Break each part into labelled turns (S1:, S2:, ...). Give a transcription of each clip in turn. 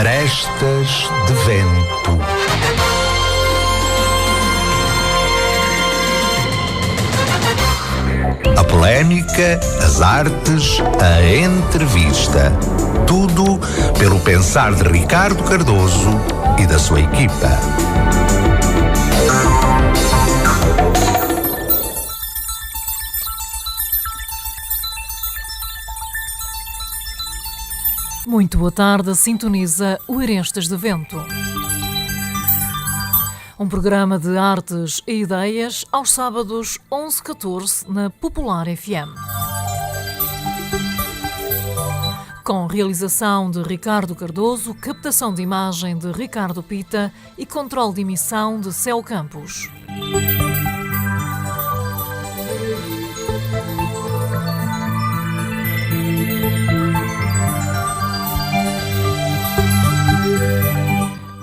S1: Arestas de Vento. A polémica, as artes, a entrevista. Tudo pelo pensar de Ricardo Cardoso e da sua equipa.
S2: Muito boa tarde, sintoniza o Arestas de Vento. Um programa de artes e ideias aos sábados 11h14 na Popular FM. Com realização de Ricardo Cardoso, captação de imagem de Ricardo Pita e controle de emissão de Céu Campos.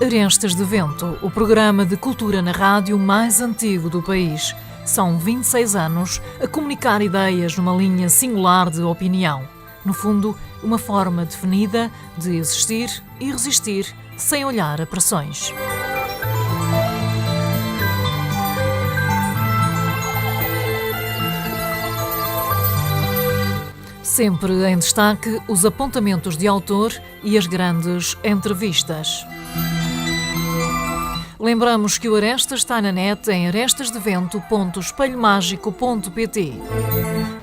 S2: Arestas de Vento, o programa de cultura na rádio mais antigo do país. São 26 anos a comunicar ideias numa linha singular de opinião. No fundo, uma forma definida de existir e resistir sem olhar a pressões. Sempre em destaque os apontamentos de autor e as grandes entrevistas. Lembramos que o Arestas está na net em arestasdevento.espelhomágico.pt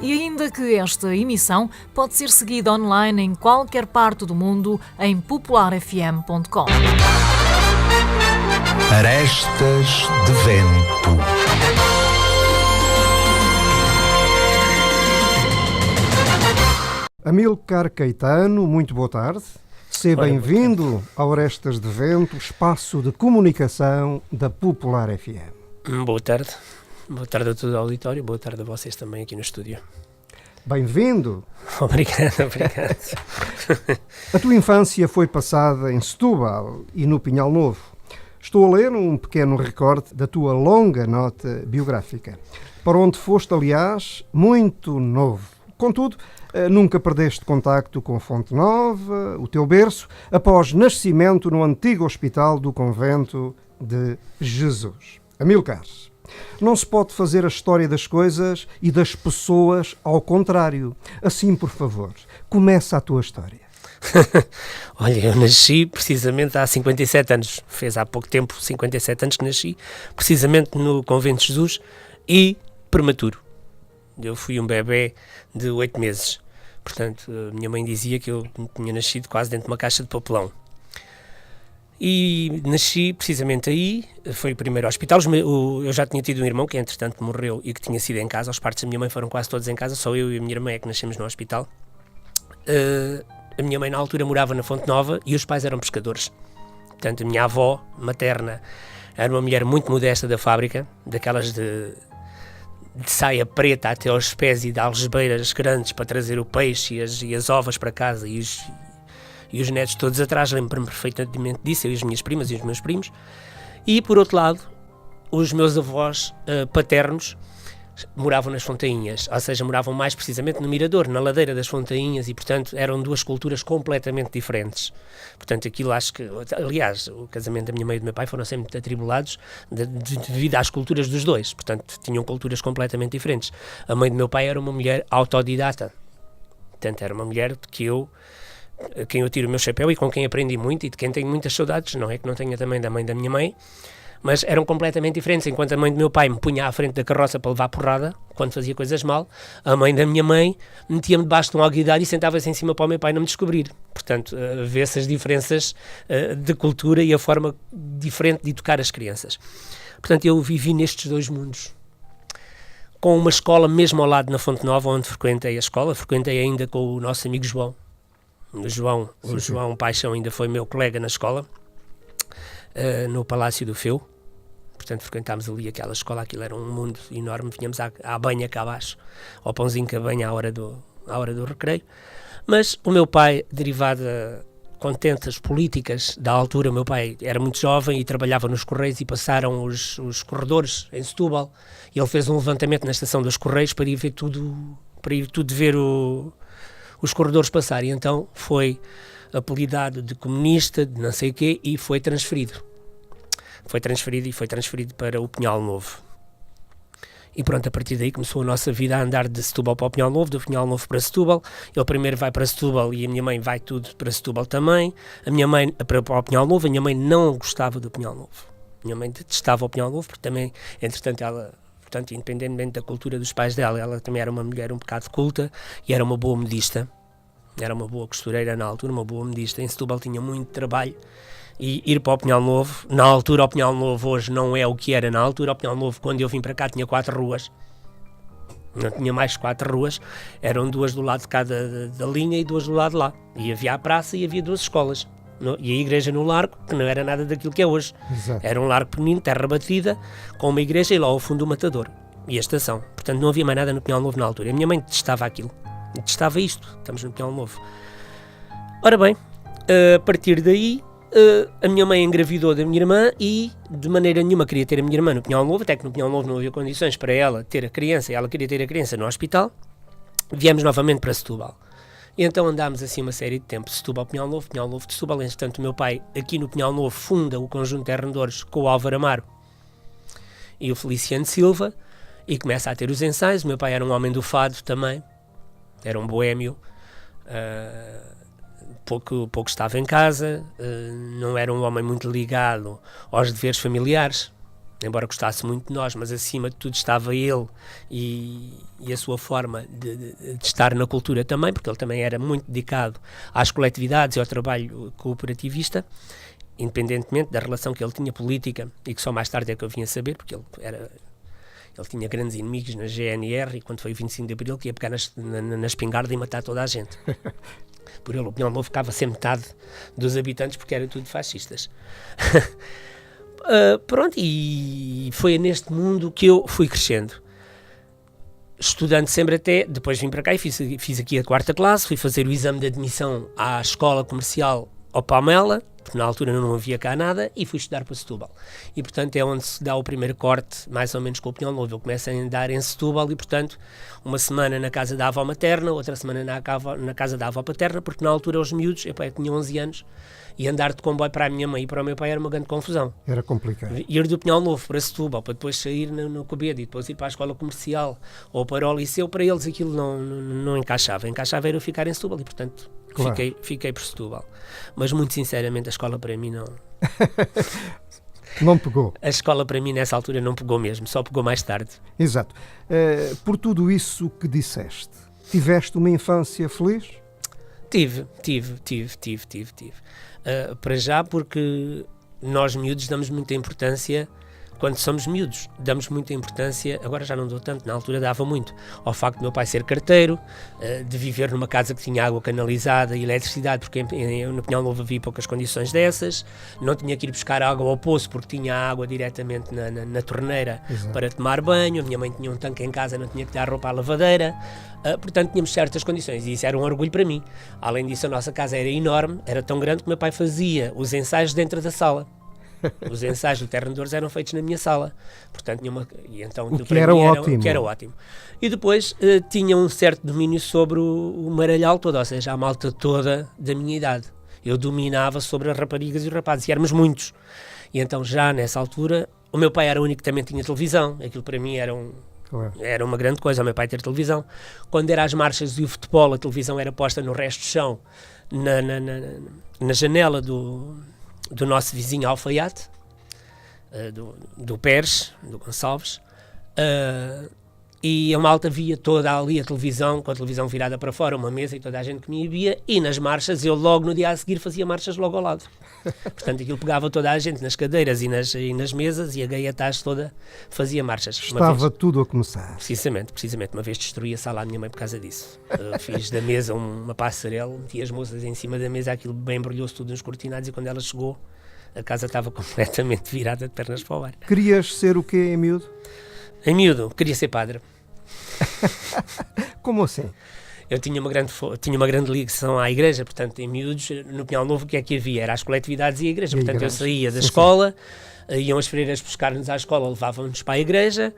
S2: e ainda que esta emissão pode ser seguida online em qualquer parte do mundo em popularfm.com.
S1: Arestas de Vento.
S3: Amílcar Caetano, muito boa tarde. Seja bem-vindo ao Arestas de Vento, espaço de comunicação da Popular FM.
S4: Boa tarde. Boa tarde a todo o auditório, boa tarde a vocês também aqui no estúdio.
S3: Bem-vindo.
S4: Obrigado.
S3: A tua infância foi passada em Setúbal e no Pinhal Novo. Estou a ler um pequeno recorte da tua longa nota biográfica, para onde foste, aliás, muito novo. Contudo, nunca perdeste contacto com Fonte Nova, o teu berço, após nascimento no antigo hospital do Convento de Jesus. Amílcar, não se pode fazer a história das coisas e das pessoas ao contrário. Assim, por favor, começa a tua história.
S4: Olha, eu nasci precisamente há 57 anos. Fez há pouco tempo 57 anos que nasci, precisamente no Convento de Jesus e prematuro. Eu fui um bebê de 8 meses. Portanto, a minha mãe dizia que eu tinha nascido quase dentro de uma caixa de papelão. E nasci precisamente aí, foi o primeiro hospital. Eu já tinha tido um irmão que, entretanto, morreu e que tinha sido em casa. Os partos da minha mãe foram quase todos em casa, só eu e a minha irmã é que nascemos no hospital. A minha mãe, na altura, morava na Fonte Nova e os pais eram pescadores. Portanto, a minha avó materna era uma mulher muito modesta da fábrica, daquelas de saia preta até aos pés e de algebeiras grandes para trazer o peixe e as ovas para casa e os netos todos atrás. Lembro-me perfeitamente disso, eu e as minhas primas e os meus primos. E, por outro lado, os meus avós paternos moravam nas Fontainhas, ou seja, moravam mais precisamente no Mirador, na ladeira das Fontainhas, e, portanto, eram duas culturas completamente diferentes. Portanto, aquilo acho que... Aliás, o casamento da minha mãe e do meu pai foram sempre muito atribulados devido às culturas dos dois. Portanto, tinham culturas completamente diferentes. A mãe do meu pai era uma mulher autodidata. Portanto, era uma mulher a quem eu tiro o meu chapéu e com quem aprendi muito e de quem tenho muitas saudades. Não é que não tenha também da mãe da minha mãe, mas eram completamente diferentes. Enquanto a mãe do meu pai me punha à frente da carroça para levar porrada, quando fazia coisas mal, a mãe da minha mãe metia-me debaixo de um alguidar e sentava-se em cima para o meu pai não me descobrir. Portanto, vê-se as diferenças de cultura e a forma diferente de educar as crianças. Portanto, eu vivi nestes dois mundos. Com uma escola mesmo ao lado na Fonte Nova, onde frequentei a escola, frequentei ainda com o nosso amigo João. O João Paixão ainda foi meu colega na escola, no Palácio do Feu. Portanto, frequentámos ali aquela escola, aquilo era um mundo enorme, vinhamos à banha cá abaixo, ao pãozinho com a banha à hora do recreio. Mas o meu pai, derivado com tentas políticas da altura, o meu pai era muito jovem e trabalhava nos Correios e passaram os corredores em Setúbal, e ele fez um levantamento na estação dos Correios para ir ver os corredores passar, e então foi apelidado de comunista, de não sei o quê, e foi transferido. Foi transferido para o Pinhal Novo. E pronto, a partir daí começou a nossa vida a andar de Setúbal para o Pinhal Novo, do Pinhal Novo para Setúbal. Ele primeiro vai para Setúbal e a minha mãe vai tudo para Setúbal também. A minha mãe para o Pinhal Novo, a minha mãe não gostava do Pinhal Novo. A minha mãe detestava o Pinhal Novo, porque também, entretanto, ela, portanto, independentemente da cultura dos pais dela, ela também era uma mulher um bocado culta e era uma boa modista. Era uma boa costureira na altura, uma boa modista. Em Setúbal tinha muito trabalho. E ir para o Pinhal Novo, na altura o Pinhal Novo hoje não é o que era na altura. O Pinhal Novo, quando eu vim para cá, tinha 4 ruas, não tinha mais 4 ruas, eram 2 do lado de cada da linha e 2 do lado de lá, e havia a praça e havia 2 escolas, e a igreja no largo, que não era nada daquilo que é hoje.
S3: Exato.
S4: Era um largo pequenino, terra batida, com uma igreja e lá ao fundo o matador e a estação, portanto não havia mais nada no Pinhal Novo na altura. A minha mãe detestava aquilo, detestava isto, estamos no Pinhal Novo. Ora bem, a partir daí a minha mãe engravidou da minha irmã e de maneira nenhuma queria ter a minha irmã no Pinhal Novo, até que no Pinhal Novo não havia condições para ela ter a criança, e ela queria ter a criança no hospital. Viemos novamente para Setúbal. E então andámos assim uma série de tempo, Setúbal, Pinhal Novo de Setúbal. Entretanto, o meu pai aqui no Pinhal Novo funda o Conjunto de Arrendadores com o Álvaro Amaro e o Feliciano Silva e começa a ter os ensaios. O meu pai era um homem do fado também, era um boémio, pouco estava em casa, não era um homem muito ligado aos deveres familiares, embora gostasse muito de nós, mas acima de tudo estava ele e a sua forma de estar na cultura também, porque ele também era muito dedicado às coletividades e ao trabalho cooperativista, independentemente da relação que ele tinha política, e que só mais tarde é que eu vim a saber, porque ele tinha grandes inimigos na GNR, e quando foi o 25 de Abril que ia pegar na espingarda e matar toda a gente. Por ele, o Pinhal Novo ficava sem metade dos habitantes, porque eram tudo fascistas. Pronto, e foi neste mundo que eu fui crescendo. Estudando sempre até, depois vim para cá e fiz aqui a 4ª classe, fui fazer o exame de admissão à escola comercial ao Palmela, porque na altura não havia cá nada, e fui estudar para Setúbal. E, portanto, é onde se dá o primeiro corte, mais ou menos com o Pinhal Novo. Eu começo a andar em Setúbal e, portanto, uma semana na casa da avó materna, outra semana na casa da avó paterna, porque na altura os miúdos, eu tinha 11 anos, e andar de comboio para a minha mãe e para o meu pai era uma grande confusão.
S3: Era complicado.
S4: Ir do Pinhal Novo para Setúbal, para depois sair no Cobedo e depois ir para a escola comercial ou para o liceu, para eles aquilo não encaixava. Encaixava era eu ficar em Setúbal e, portanto, claro, fiquei por Setúbal. Mas, muito sinceramente, a escola para mim não...
S3: Não pegou.
S4: A escola para mim nessa altura não pegou mesmo, só pegou mais tarde.
S3: Exato. Por tudo isso que disseste, tiveste uma infância feliz?
S4: Tive. Para já, porque nós miúdos damos muita importância, quando somos miúdos, damos muita importância, agora já não dou tanto, na altura dava muito, ao facto de meu pai ser carteiro, de viver numa casa que tinha água canalizada e eletricidade, porque no Pinhal Novo havia poucas condições dessas, não tinha que ir buscar água ao poço porque tinha água diretamente na torneira. Exato. Para tomar banho, a minha mãe tinha um tanque em casa, não tinha que dar roupa à lavadeira, portanto tínhamos certas condições e isso era um orgulho para mim. Além disso, a nossa casa era enorme, era tão grande que meu pai fazia os ensaios dentro da sala. Os ensaios do Terrendores eram feitos na minha sala, portanto
S3: o que era ótimo.
S4: E depois tinha um certo domínio sobre o maralhau todo, ou seja, a malta toda da minha idade. Eu dominava sobre as raparigas e os rapazes, e éramos muitos. E então já nessa altura, o meu pai era o único que também tinha televisão, aquilo para mim era uma grande coisa, o meu pai ter televisão. Quando eram as marchas e o futebol, a televisão era posta no resto do chão, na janela do nosso vizinho Alfaiate, do Pérez, do Gonçalves, e a malta via toda ali a televisão, com a televisão virada para fora, uma mesa e toda a gente que me via, e nas marchas, eu logo no dia a seguir fazia marchas logo ao lado. Portanto, aquilo pegava toda a gente nas cadeiras e nas mesas, e a gaiatagem toda fazia marchas.
S3: Estava tudo a começar.
S4: Precisamente, uma vez destruí a sala à minha mãe por causa disso. Fiz da mesa uma passarela, meti as moças em cima da mesa, aquilo bem embrulhou-se tudo nos cortinados, e quando ela chegou, a casa estava completamente virada de pernas para o ar.
S3: Querias ser o quê em miúdo?
S4: Em miúdo, queria ser padre.
S3: Como assim?
S4: Eu tinha uma grande ligação à igreja, portanto, em miúdos, no Pinhal Novo, o que é que havia? Era as coletividades e a igreja. Eu saía da escola, iam as freiras buscar-nos à escola, levavam-nos para a igreja,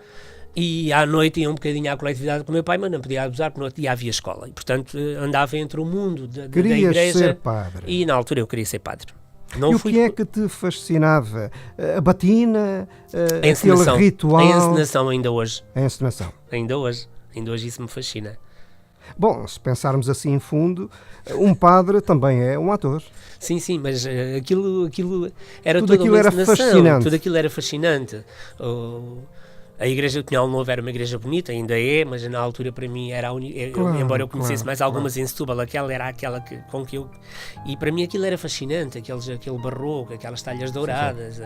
S4: E à noite ia um bocadinho à coletividade com o meu pai, mas não podia abusar porque no outro dia havia escola. E, portanto, andava entre o mundo da igreja
S3: ser padre.
S4: E na altura eu queria ser padre.
S3: Não, e o que é que te fascinava? A batina?
S4: A encenação.
S3: Aquele ritual?
S4: A encenação ainda hoje.
S3: A encenação.
S4: Ainda hoje isso me fascina.
S3: Bom, se pensarmos assim em fundo, um padre também é um ator.
S4: Sim, mas aquilo era
S3: tudo aquilo era fascinante.
S4: Tudo aquilo era fascinante. A igreja do Pinhal Novo era uma igreja bonita, ainda é, mas na altura para mim era a única, embora eu conhecesse mais algumas em Setúbal, aquela era aquela com que eu... E para mim aquilo era fascinante, aquele barroco, aquelas talhas douradas,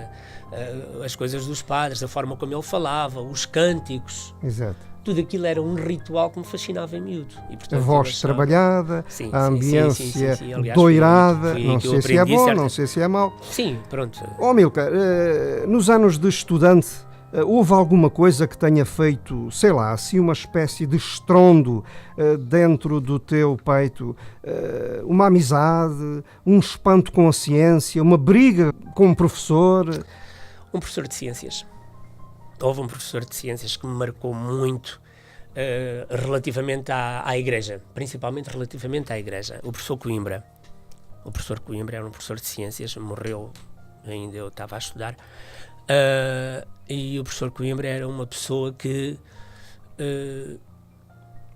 S4: as coisas dos padres, a forma como ele falava, os cânticos.
S3: Exato.
S4: Tudo aquilo era um ritual que me fascinava em miúdo. E, portanto,
S3: a voz trabalhada, a ambiência
S4: Aliás,
S3: doirada, não sei se é bom, não sei se é mau.
S4: Sim, pronto.
S3: Amílcar, nos anos de estudante, houve alguma coisa que tenha feito, sei lá, assim uma espécie de estrondo dentro do teu peito? Uma amizade, um espanto com a ciência, uma briga com um professor?
S4: Um professor de ciências. Houve um professor de ciências que me marcou muito relativamente à igreja, principalmente relativamente à igreja. O professor Coimbra. O professor Coimbra era um professor de ciências, morreu, ainda eu estava a estudar. E o professor Coimbra era uma pessoa que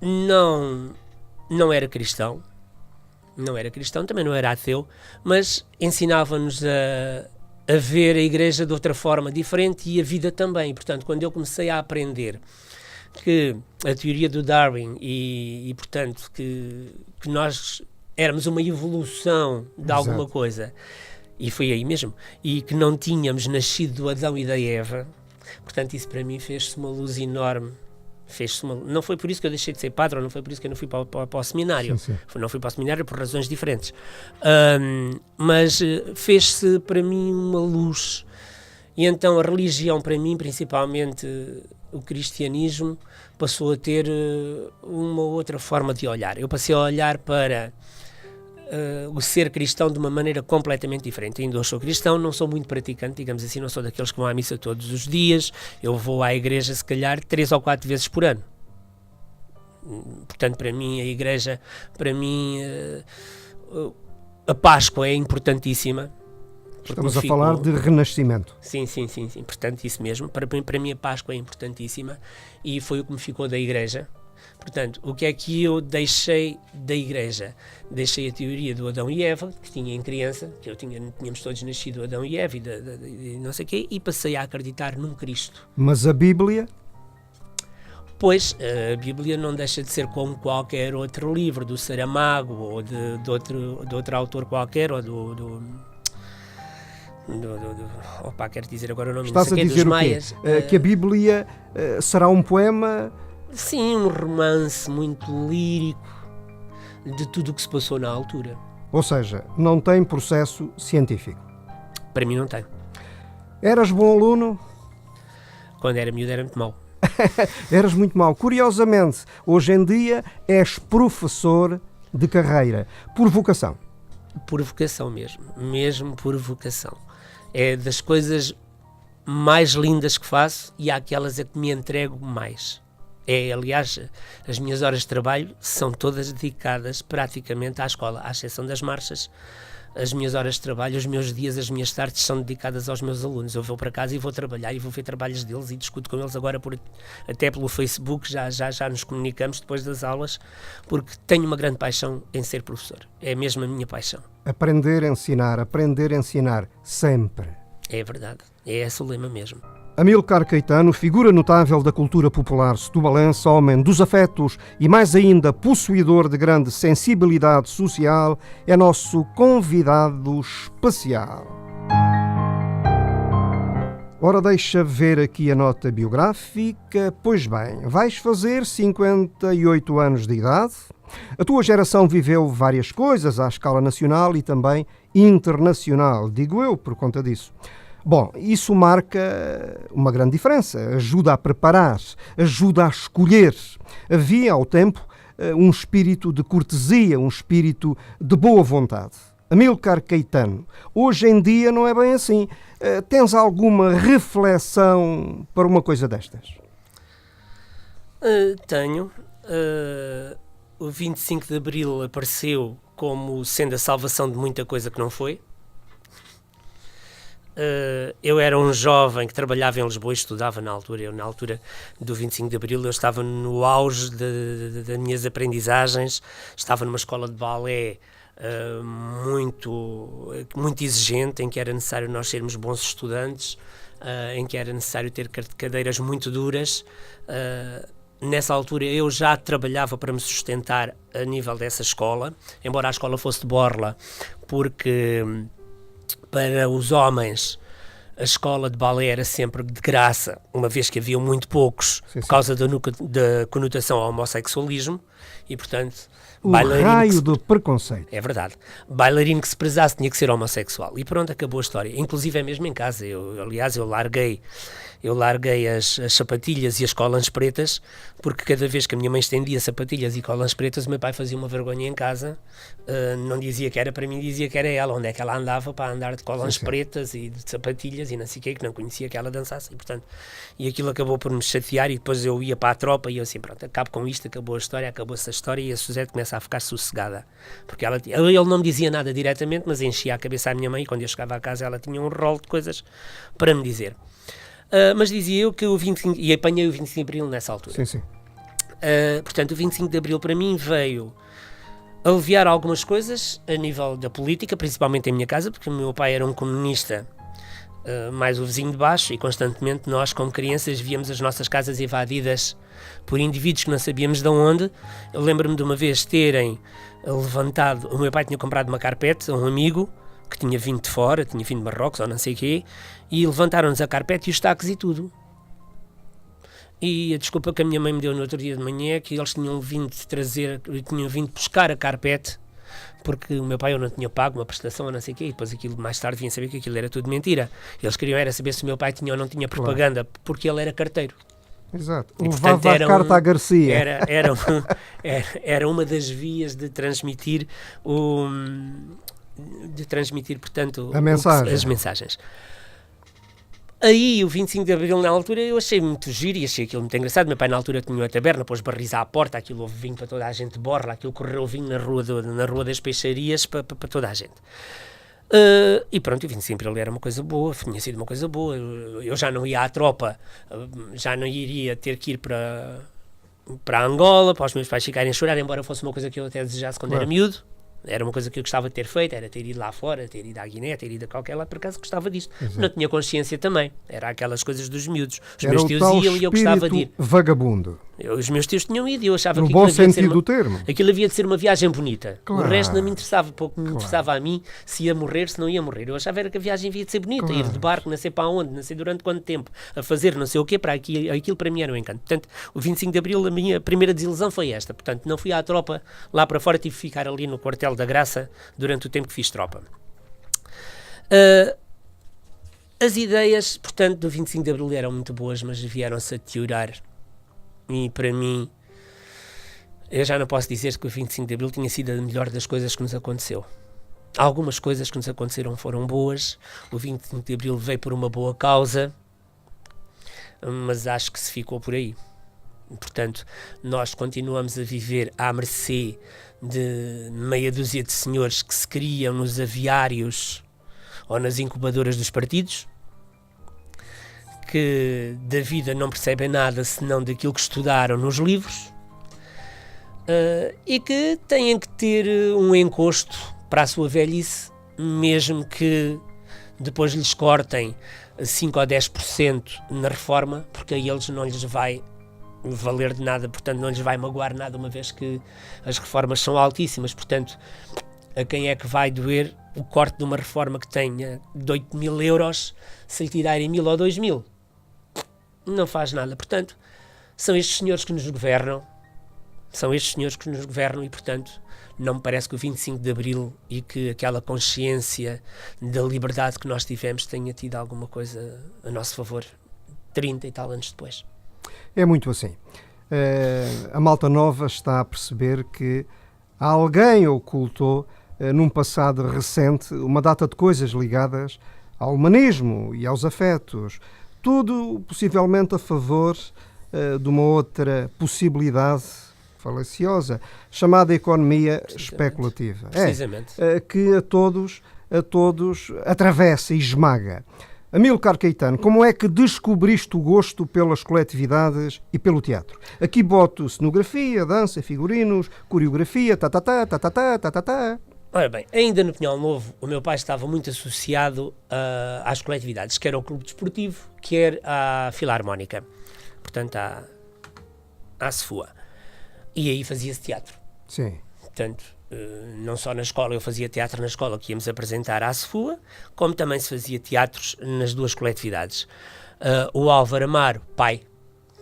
S4: não era cristão, também não era ateu, mas ensinava-nos a ver a igreja de outra forma diferente e a vida também. Portanto, quando eu comecei a aprender que a teoria do Darwin e portanto, que nós éramos uma evolução de alguma coisa, e foi aí mesmo, e que não tínhamos nascido do Adão e da Eva, portanto, isso para mim fez-se uma luz enorme. Não foi por isso que eu deixei de ser padre, ou não foi por isso que eu não fui para o seminário.
S3: Sim.
S4: Não fui para o seminário por razões diferentes. Mas fez-se para mim uma luz. E então a religião, para mim, principalmente o cristianismo, passou a ter uma outra forma de olhar. Eu passei a olhar para o ser cristão de uma maneira completamente diferente. Ainda hoje sou cristão, não sou muito praticante, digamos assim, não sou daqueles que vão à missa todos os dias, eu vou à igreja se calhar 3 ou 4 vezes por ano. Portanto, para mim, a igreja, a Páscoa é importantíssima.
S3: Estamos a falar de renascimento.
S4: Sim, portanto, isso mesmo. Para mim, a Páscoa é importantíssima e foi o que me ficou da igreja. Portanto, o que é que eu deixei da igreja? Deixei a teoria do Adão e Eva, que tinha em criança, que tínhamos todos nascido Adão e Eva e não sei o quê, e passei a acreditar num Cristo.
S3: Mas a Bíblia?
S4: Pois, a Bíblia não deixa de ser como qualquer outro livro, do Saramago, ou de outro autor qualquer, ou quero dizer agora o nome.
S3: Estás a dizer o quê? Que a Bíblia será um poema...
S4: Sim, um romance muito lírico de tudo o que se passou na altura.
S3: Ou seja, não tem processo científico.
S4: Para mim não tem.
S3: Eras bom aluno?
S4: Quando era miúdo era muito mau.
S3: Eras muito mau. Curiosamente, hoje em dia és professor de carreira. Por vocação?
S4: Por vocação mesmo por vocação. É das coisas mais lindas que faço e há aquelas a que me entrego mais. Aliás, as minhas horas de trabalho são todas dedicadas praticamente à escola, à exceção das marchas. As minhas horas de trabalho, os meus dias, as minhas tardes são dedicadas aos meus alunos. Eu vou para casa e vou trabalhar e vou ver trabalhos deles e discuto com eles agora até pelo Facebook, já nos comunicamos depois das aulas, porque tenho uma grande paixão em ser professor. É mesmo a minha paixão. Aprender a
S3: ensinar sempre.
S4: É verdade, é esse o lema mesmo.
S3: Amílcar Caetano, figura notável da cultura popular setubalense, homem dos afetos e mais ainda possuidor de grande sensibilidade social, é nosso convidado especial. Ora, deixa ver aqui a nota biográfica. Pois bem, vais fazer 58 anos de idade. A tua geração viveu várias coisas à escala nacional e também internacional, digo eu, por conta disso. Bom, isso marca uma grande diferença, ajuda a preparar, ajuda a escolher. Havia, ao tempo, um espírito de cortesia, um espírito de boa vontade. Amílcar Caetano, hoje em dia não é bem assim. Tens alguma reflexão para uma coisa destas?
S4: Tenho. O 25 de Abril apareceu como sendo a salvação de muita coisa que não foi. Eu era um jovem que trabalhava em Lisboa e estudava na altura. Na altura do 25 de Abril, eu estava no auge das minhas aprendizagens, estava numa escola de balé muito exigente, em que era necessário nós sermos bons estudantes, em que era necessário ter cadeiras muito duras. Nessa altura eu já trabalhava para me sustentar a nível dessa escola, embora a escola fosse de borla, porque para os homens a escola de balé era sempre de graça, uma vez que haviam muito poucos, por causa da conotação ao homossexualismo, e portanto
S3: o raio do preconceito.
S4: É verdade. Bailarino que se prezasse tinha que ser homossexual. E pronto, acabou a história. Inclusive é mesmo em casa. Aliás, eu larguei as sapatilhas e as colãs pretas, porque cada vez que a minha mãe estendia sapatilhas e colãs pretas, o meu pai fazia uma vergonha em casa. Não dizia que era para mim, dizia que era ela. Onde é que ela andava para andar de colãs pretas e de sapatilhas e não sei o que não conhecia que ela dançasse. E aquilo acabou por me chatear, e depois eu ia para a tropa e eu assim, pronto, acabo com isto, acabou a história, acabou-se a história, e a Suzete começa a ficar sossegada. Porque ele não me dizia nada diretamente, mas enchia a cabeça à minha mãe, e quando eu chegava a casa ela tinha um rol de coisas para me dizer. Mas dizia eu que o 25, e apanhei o 25 de Abril nessa altura.
S3: Sim.
S4: Portanto, o 25 de Abril para mim veio aliviar algumas coisas a nível da política, principalmente em minha casa, porque o meu pai era um comunista, mais o vizinho de baixo, e constantemente nós, como crianças, víamos as nossas casas invadidas por indivíduos que não sabíamos de onde. Eu lembro-me de uma vez terem levantado, o meu pai tinha comprado uma carpete a um amigo que tinha vindo de fora, tinha vindo de Marrocos ou não sei o quê, e levantaram-nos a carpete e os tacos e tudo. E a desculpa que a minha mãe me deu no outro dia de manhã é que eles tinham vindo buscar a carpete, porque o meu pai eu não tinha pago uma prestação ou não sei o quê, e depois aquilo mais tarde vinha saber que aquilo era tudo mentira. Eles queriam era saber se o meu pai tinha ou não tinha propaganda, porque ele era carteiro.
S3: Exato.
S4: E,
S3: levava
S4: portanto,
S3: a carta à Garcia.
S4: Era uma das vias de transmitir portanto, as mensagens. Aí, o 25 de Abril, na altura, eu achei muito giro e achei aquilo muito engraçado. Meu pai, na altura, tinha uma taberna, pôs barris à porta, aquilo houve vinho para toda a gente, borla, aquilo correu vinho na rua das Peixarias para toda a gente. E pronto, o 25 de Abril era uma coisa boa, tinha sido uma coisa boa. Eu já não ia à tropa, já não iria ter que ir para Angola, para os meus pais ficarem a chorar, embora fosse uma coisa que eu até desejasse quando era miúdo. Era uma coisa que eu gostava de ter feito, era ter ido lá fora, ter ido à Guiné, ter ido a qualquer lado, por acaso gostava disto. Exato. Não tinha consciência também, era aquelas coisas dos miúdos. Os meus tios iam e eu gostava de ir.
S3: Vagabundo.
S4: Os meus tios tinham ido e eu achava
S3: no
S4: que
S3: bom sentido do termo.
S4: Aquilo havia de ser uma viagem bonita.
S3: Claro.
S4: O resto não me interessava, pouco me interessava a mim se ia morrer, se não ia morrer. Eu achava era que a viagem havia de ser bonita, ir de barco, não sei para onde, não sei durante quanto tempo, a fazer não sei o quê, para aquilo para mim era um encanto. Portanto, o 25 de Abril, a minha primeira desilusão foi esta. Portanto, não fui à tropa lá para fora, tive que ficar ali no quartel da Graça durante o tempo que fiz tropa. As ideias, portanto, do 25 de Abril eram muito boas, mas vieram-se a deteriorar. E para mim, eu já não posso dizer que o 25 de Abril tinha sido a melhor das coisas que nos aconteceu. Algumas coisas que nos aconteceram foram boas, o 25 de Abril veio por uma boa causa, mas acho que se ficou por aí. Portanto, nós continuamos a viver à mercê de meia dúzia de senhores que se criam nos aviários ou nas incubadoras dos partidos, que da vida não percebem nada senão daquilo que estudaram nos livros, e que têm que ter um encosto para a sua velhice, mesmo que depois lhes cortem 5 ou 10% na reforma, porque a eles não lhes vai valer de nada, portanto não lhes vai magoar nada, uma vez que as reformas são altíssimas. Portanto, a quem é que vai doer o corte de uma reforma que tenha de 8.000 euros se lhe tirarem 1.000 ou 2.000? Não faz nada. Portanto, são estes senhores que nos governam, e, portanto, não me parece que o 25 de Abril e que aquela consciência da liberdade que nós tivemos tenha tido alguma coisa a nosso favor 30 e tal anos depois.
S3: É muito assim. A malta nova está a perceber que alguém ocultou, num passado recente, uma data de coisas ligadas ao humanismo e aos afetos, tudo possivelmente a favor de uma outra possibilidade falaciosa, chamada economia especulativa.
S4: Precisamente.
S3: Que a todos atravessa e esmaga. Amílcar Caetano, como é que descobriste o gosto pelas coletividades e pelo teatro? Aqui boto cenografia, dança, figurinos, coreografia,
S4: Ora bem, ainda no Pinhal Novo, o meu pai estava muito associado às coletividades, quer ao clube desportivo, quer à filarmónica, portanto à SFUA. E aí fazia-se teatro.
S3: Sim.
S4: Portanto, não só na escola, eu fazia teatro na escola que íamos apresentar à SFUA, como também se fazia teatros nas duas coletividades. O Álvaro Amaro, pai,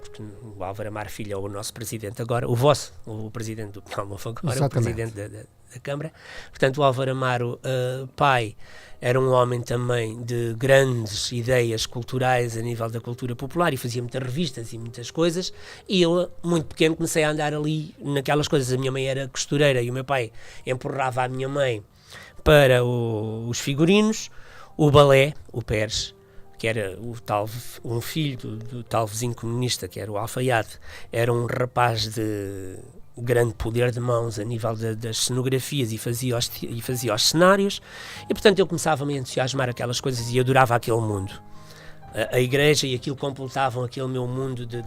S4: porque o Álvaro Amaro filho é o nosso presidente agora, o presidente do Pinhal Novo agora, exatamente. O presidente da Câmara. Portanto, o Álvaro Amaro, pai, era um homem também de grandes ideias culturais a nível da cultura popular e fazia muitas revistas e muitas coisas, e eu, muito pequeno, comecei a andar ali naquelas coisas. A minha mãe era costureira e o meu pai empurrava a minha mãe para os figurinos, o balé, o Pérez, que era um filho do tal vizinho comunista, que era o Alfaiate, era um rapaz de grande poder de mãos a nível das cenografias e fazia os cenários, e portanto eu começava-me a entusiasmar aquelas coisas e adorava aquele mundo. A igreja e aquilo completavam aquele meu mundo de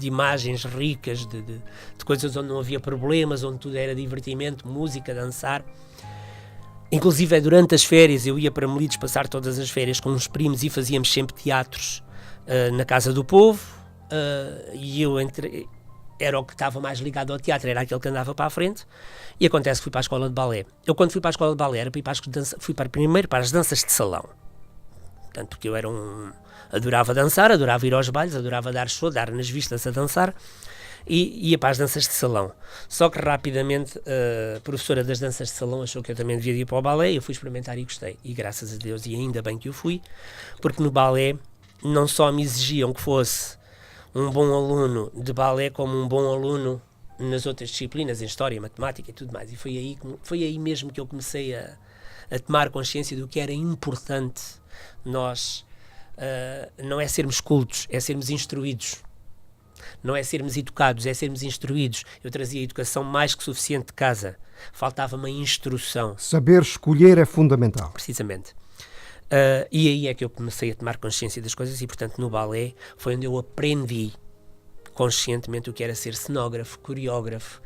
S4: imagens ricas, de coisas onde não havia problemas, onde tudo era divertimento, música, dançar. Inclusive durante as férias eu ia para Melides passar todas as férias com uns primos e fazíamos sempre teatros na Casa do Povo. E eu era o que estava mais ligado ao teatro, era aquele que andava para a frente, e acontece que fui para a escola de balé. Eu, quando fui para a escola de balé, era para ir fui primeiro para as danças de salão, portanto, porque eu adorava dançar, adorava ir aos bailes, adorava dar show, dar nas vistas a dançar, e ia para as danças de salão. Só que rapidamente a professora das danças de salão achou que eu também devia ir para o balé, eu fui experimentar e gostei, e graças a Deus, e ainda bem que eu fui, porque no balé não só me exigiam que fosse um bom aluno de balé, como um bom aluno nas outras disciplinas, em história, matemática e tudo mais. E foi aí mesmo que eu comecei a tomar consciência do que era importante nós, não é sermos cultos, é sermos instruídos. Não é sermos educados, é sermos instruídos. Eu trazia a educação mais que suficiente de casa. Faltava-me a instrução.
S3: Saber escolher é fundamental.
S4: Precisamente. E aí é que eu comecei a tomar consciência das coisas, e portanto no balé foi onde eu aprendi conscientemente o que era ser cenógrafo, coreógrafo,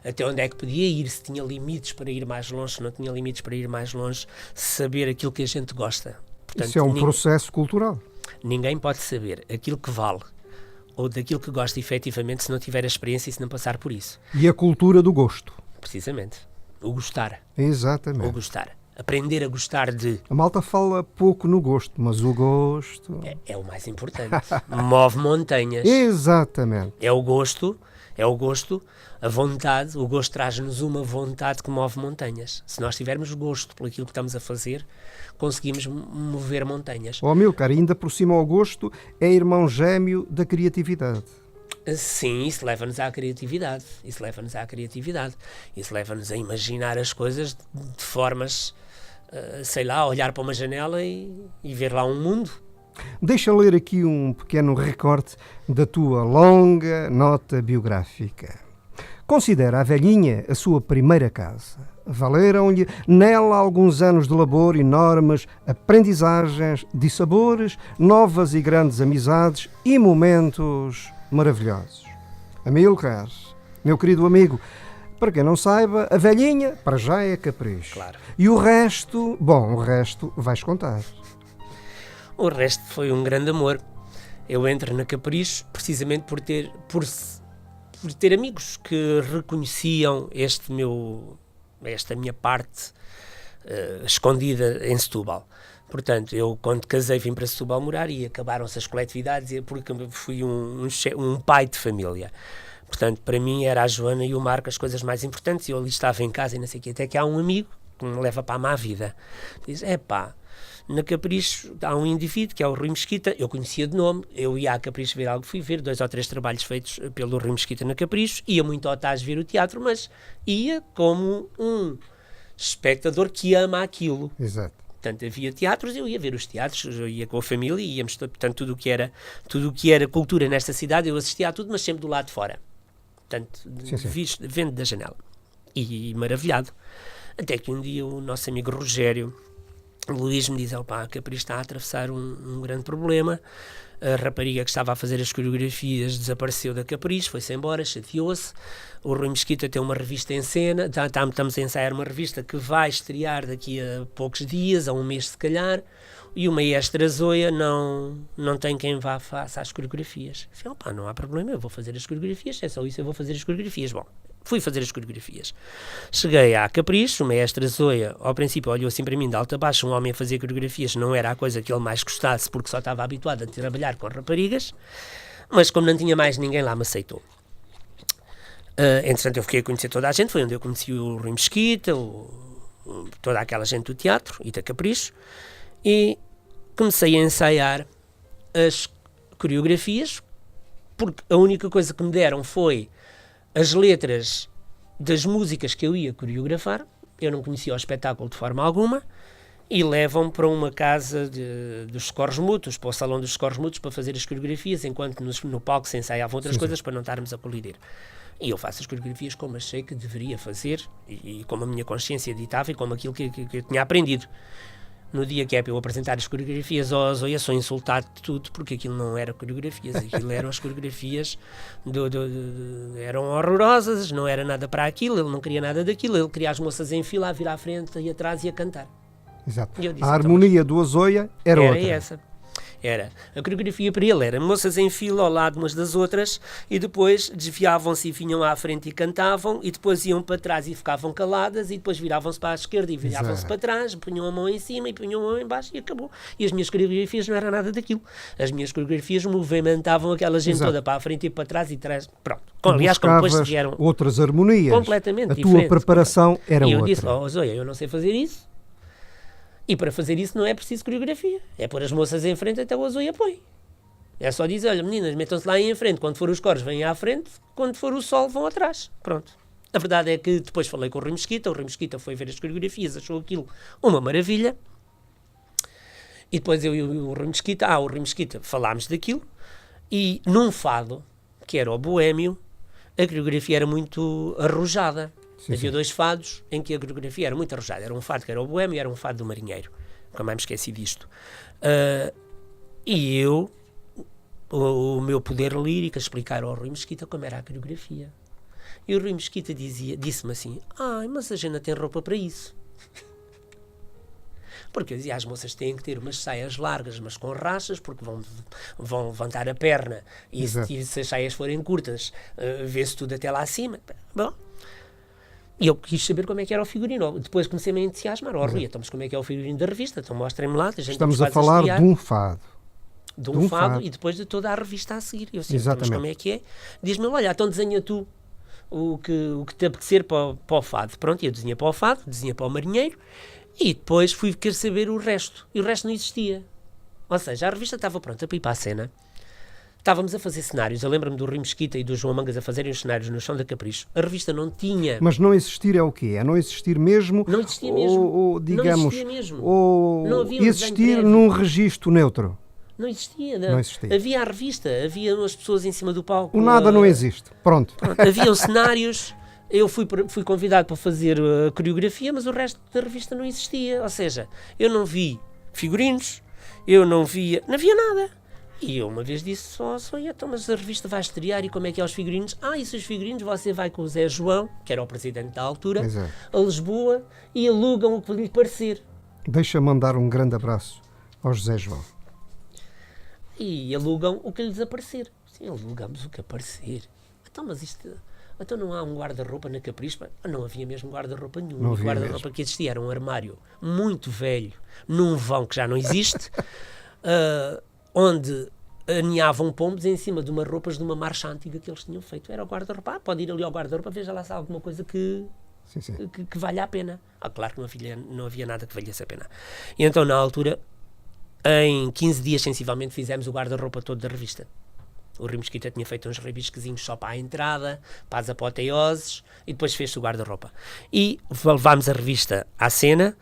S4: até onde é que podia ir, se tinha limites para ir mais longe, se não tinha limites para ir mais longe, saber aquilo que a gente gosta. Portanto,
S3: isso é um processo cultural.
S4: Ninguém pode saber aquilo que vale ou daquilo que gosta efetivamente se não tiver a experiência e se não passar por isso.
S3: E a cultura do gosto.
S4: Precisamente. O gostar.
S3: Exatamente.
S4: O gostar. Aprender a gostar de...
S3: A malta fala pouco no gosto, mas o gosto...
S4: É o mais importante. Move montanhas.
S3: Exatamente.
S4: É o gosto, a vontade. O gosto traz-nos uma vontade que move montanhas. Se nós tivermos gosto por aquilo que estamos a fazer, conseguimos mover montanhas.
S3: Amílcar, ainda por cima ao gosto, é irmão gêmeo da criatividade.
S4: Sim, isso leva-nos à criatividade. Isso leva-nos a imaginar as coisas de formas... sei lá, olhar para uma janela e ver lá um mundo.
S3: Deixa ler aqui um pequeno recorte da tua longa nota biográfica. Considera a velhinha a sua primeira casa. Valeram-lhe nela alguns anos de labor, enormes aprendizagens, dissabores, novas e grandes amizades e momentos maravilhosos. Amílcar, meu querido amigo, para quem não saiba, a velhinha, para já é capricho.
S4: Claro.
S3: E o resto, bom, o resto vais contar.
S4: O resto foi um grande amor. Eu entro na Capricho precisamente por ter amigos que reconheciam esta minha parte escondida em Setúbal. Portanto, eu quando casei vim para Setúbal morar e acabaram-se as coletividades porque fui um pai de família. Portanto, para mim era a Joana e o Marco as coisas mais importantes, e eu ali estava em casa e não sei o quê, até que há um amigo que me leva para a má vida. Diz, na Capricho há um indivíduo que é o Rui Mesquita, eu conhecia de nome, eu ia à Capricho ver algo, fui ver 2 ou 3 trabalhos feitos pelo Rui Mesquita na Capricho, ia muito ao Taz ver o teatro, mas ia como um espectador que ama aquilo.
S3: Exato.
S4: Portanto, havia teatros, eu ia ver os teatros, eu ia com a família, íamos, portanto, tudo o que era cultura nesta cidade, eu assistia a tudo, mas sempre do lado de fora. Portanto, vendo da janela. E maravilhado. Até que um dia o nosso amigo Rogério Luís me diz, a Capricho está a atravessar um grande problema. A rapariga que estava a fazer as coreografias desapareceu da Capricho, foi-se embora, chateou-se. O Rui Mesquita tem uma revista em cena, estamos a ensaiar uma revista que vai estrear daqui a poucos dias, a um mês se calhar, e o maestra Zoia não tem quem vá faça as coreografias. Eu disse, não há problema, eu vou fazer as coreografias, é só isso, eu vou fazer as coreografias. Bom, fui fazer as coreografias. Cheguei à Capricho, o maestra Zoia, ao princípio, olhou assim para mim de alto a baixo, um homem a fazer coreografias não era a coisa que ele mais gostasse, porque só estava habituado a trabalhar com raparigas, mas como não tinha mais ninguém lá, me aceitou. Entretanto, eu fiquei a conhecer toda a gente, foi onde eu conheci o Rui Mesquita, toda aquela gente do teatro e da Capricho, e comecei a ensaiar as coreografias, porque a única coisa que me deram foi as letras das músicas que eu ia coreografar. Eu não conhecia o espetáculo de forma alguma, e levam-me para uma casa dos socorros mútuos, para o salão dos socorros mútuos, para fazer as coreografias, enquanto no palco se ensaiavam outras coisas, para não estarmos a colidir. E eu faço as coreografias como achei que deveria fazer, e como a minha consciência ditava, e como aquilo que eu tinha aprendido. No dia que é para eu apresentar as coreografias ao Zoia, sou insultado de tudo, porque aquilo não era coreografias, aquilo eram as coreografias, eram horrorosas, não era nada para aquilo, ele não queria nada daquilo, ele queria as moças em fila a vir à frente e atrás e a cantar.
S3: Exato.
S4: Disse,
S3: a harmonia do Zoia era outra.
S4: Era essa. Era. A coreografia para ele era moças em fila ao lado umas das outras, e depois desviavam-se e vinham à frente e cantavam, e depois iam para trás e ficavam caladas, e depois viravam-se para a esquerda e viravam-se para trás, punham a mão em cima e punham a mão em baixo, e acabou. E as minhas coreografias não era nada daquilo. As minhas coreografias movimentavam aquela gente toda para a frente e para trás e trás. Pronto. Aliás, como depois vieram
S3: outras harmonias.
S4: Completamente
S3: diferente. A tua preparação era outra.
S4: E eu disse, Zoia, eu não sei fazer isso. E para fazer isso não é preciso coreografia. É pôr as moças em frente até o Zoia põe. É só dizer, olha, meninas, metam-se lá em frente. Quando for os coros, vêm à frente. Quando for o sol, vão atrás. Pronto. A verdade é que depois falei com o Rui Mesquita. O Rui Mesquita foi ver as coreografias, achou aquilo uma maravilha. E depois eu e o Rui Mesquita falámos daquilo. E num fado, que era o Boémio, a coreografia era muito arrojada. Havia dois fados em que a coreografia era muito arrojada. Era um fado que era o Boémio e era um fado do Marinheiro. Nunca mais me esqueci disto. E eu, o meu poder lírico, a explicar ao Rui Mesquita como era a coreografia. E o Rui Mesquita disse-me assim, mas a gente tem roupa para isso. Porque eu dizia, as moças têm que ter umas saias largas, mas com rachas, porque vão levantar a perna. E se as saias forem curtas, vê-se tudo até lá acima. Bom, e eu quis saber como é que era o figurino. Depois comecei-me a entusiasmar. Rui, então, mas como é que é o figurino da revista? Então mostrem-me lá.
S3: Estamos a falar de um fado.
S4: De um fado e depois de toda a revista a seguir. Eu sei, mas como é que é? Diz-me, olha, então desenha tu o que te apetecer para o fado. Pronto, eu desenhei para o fado, desenhei para o marinheiro, e depois fui querer saber o resto. E o resto não existia. Ou seja, a revista estava pronta para ir para a cena. Estávamos a fazer cenários. Eu lembro-me do Rui Mesquita e do João Mangas a fazerem os cenários no chão da Capricho. A revista não tinha...
S3: Mas não existir é o quê? É não existir mesmo?
S4: Não existia mesmo.
S3: Ou digamos...
S4: Não existia mesmo.
S3: Ou
S4: não havia
S3: existir num registro neutro?
S4: Não existia.
S3: Não existia.
S4: Havia a revista. Havia as pessoas em cima do palco.
S3: O nada não existe. Pronto.
S4: Haviam cenários. Eu fui convidado para fazer a coreografia, mas o resto da revista não existia. Ou seja, eu não vi figurinos, não havia nada. E eu uma vez disse, então, mas a revista vai estrear e como é que é os figurinos? E se os figurinos você vai com o Zé João, que era o presidente da altura, a Lisboa, e alugam o que lhe parecer.
S3: Deixa mandar um grande abraço ao José João.
S4: E alugam o que lhes aparecer. Sim, alugamos o que aparecer. Então, mas isto... Então não há um guarda-roupa na Capricho? Não havia mesmo guarda-roupa nenhum. O guarda-roupa que existia era um armário muito velho, num vão que já não existe, onde aninhavam pombos em cima de umas roupas de uma marcha antiga que eles tinham feito. Era o guarda-roupa. Pode ir ali ao guarda-roupa, veja lá se há alguma coisa que valha a pena. Claro que não havia nada que valesse a pena. E então, na altura, em 15 dias, sensivelmente, fizemos o guarda-roupa todo da revista. O Rui Mesquita tinha feito uns rabisquezinhos só para a entrada, para as apoteoses, e depois fez-se o guarda-roupa. E levámos a revista à cena.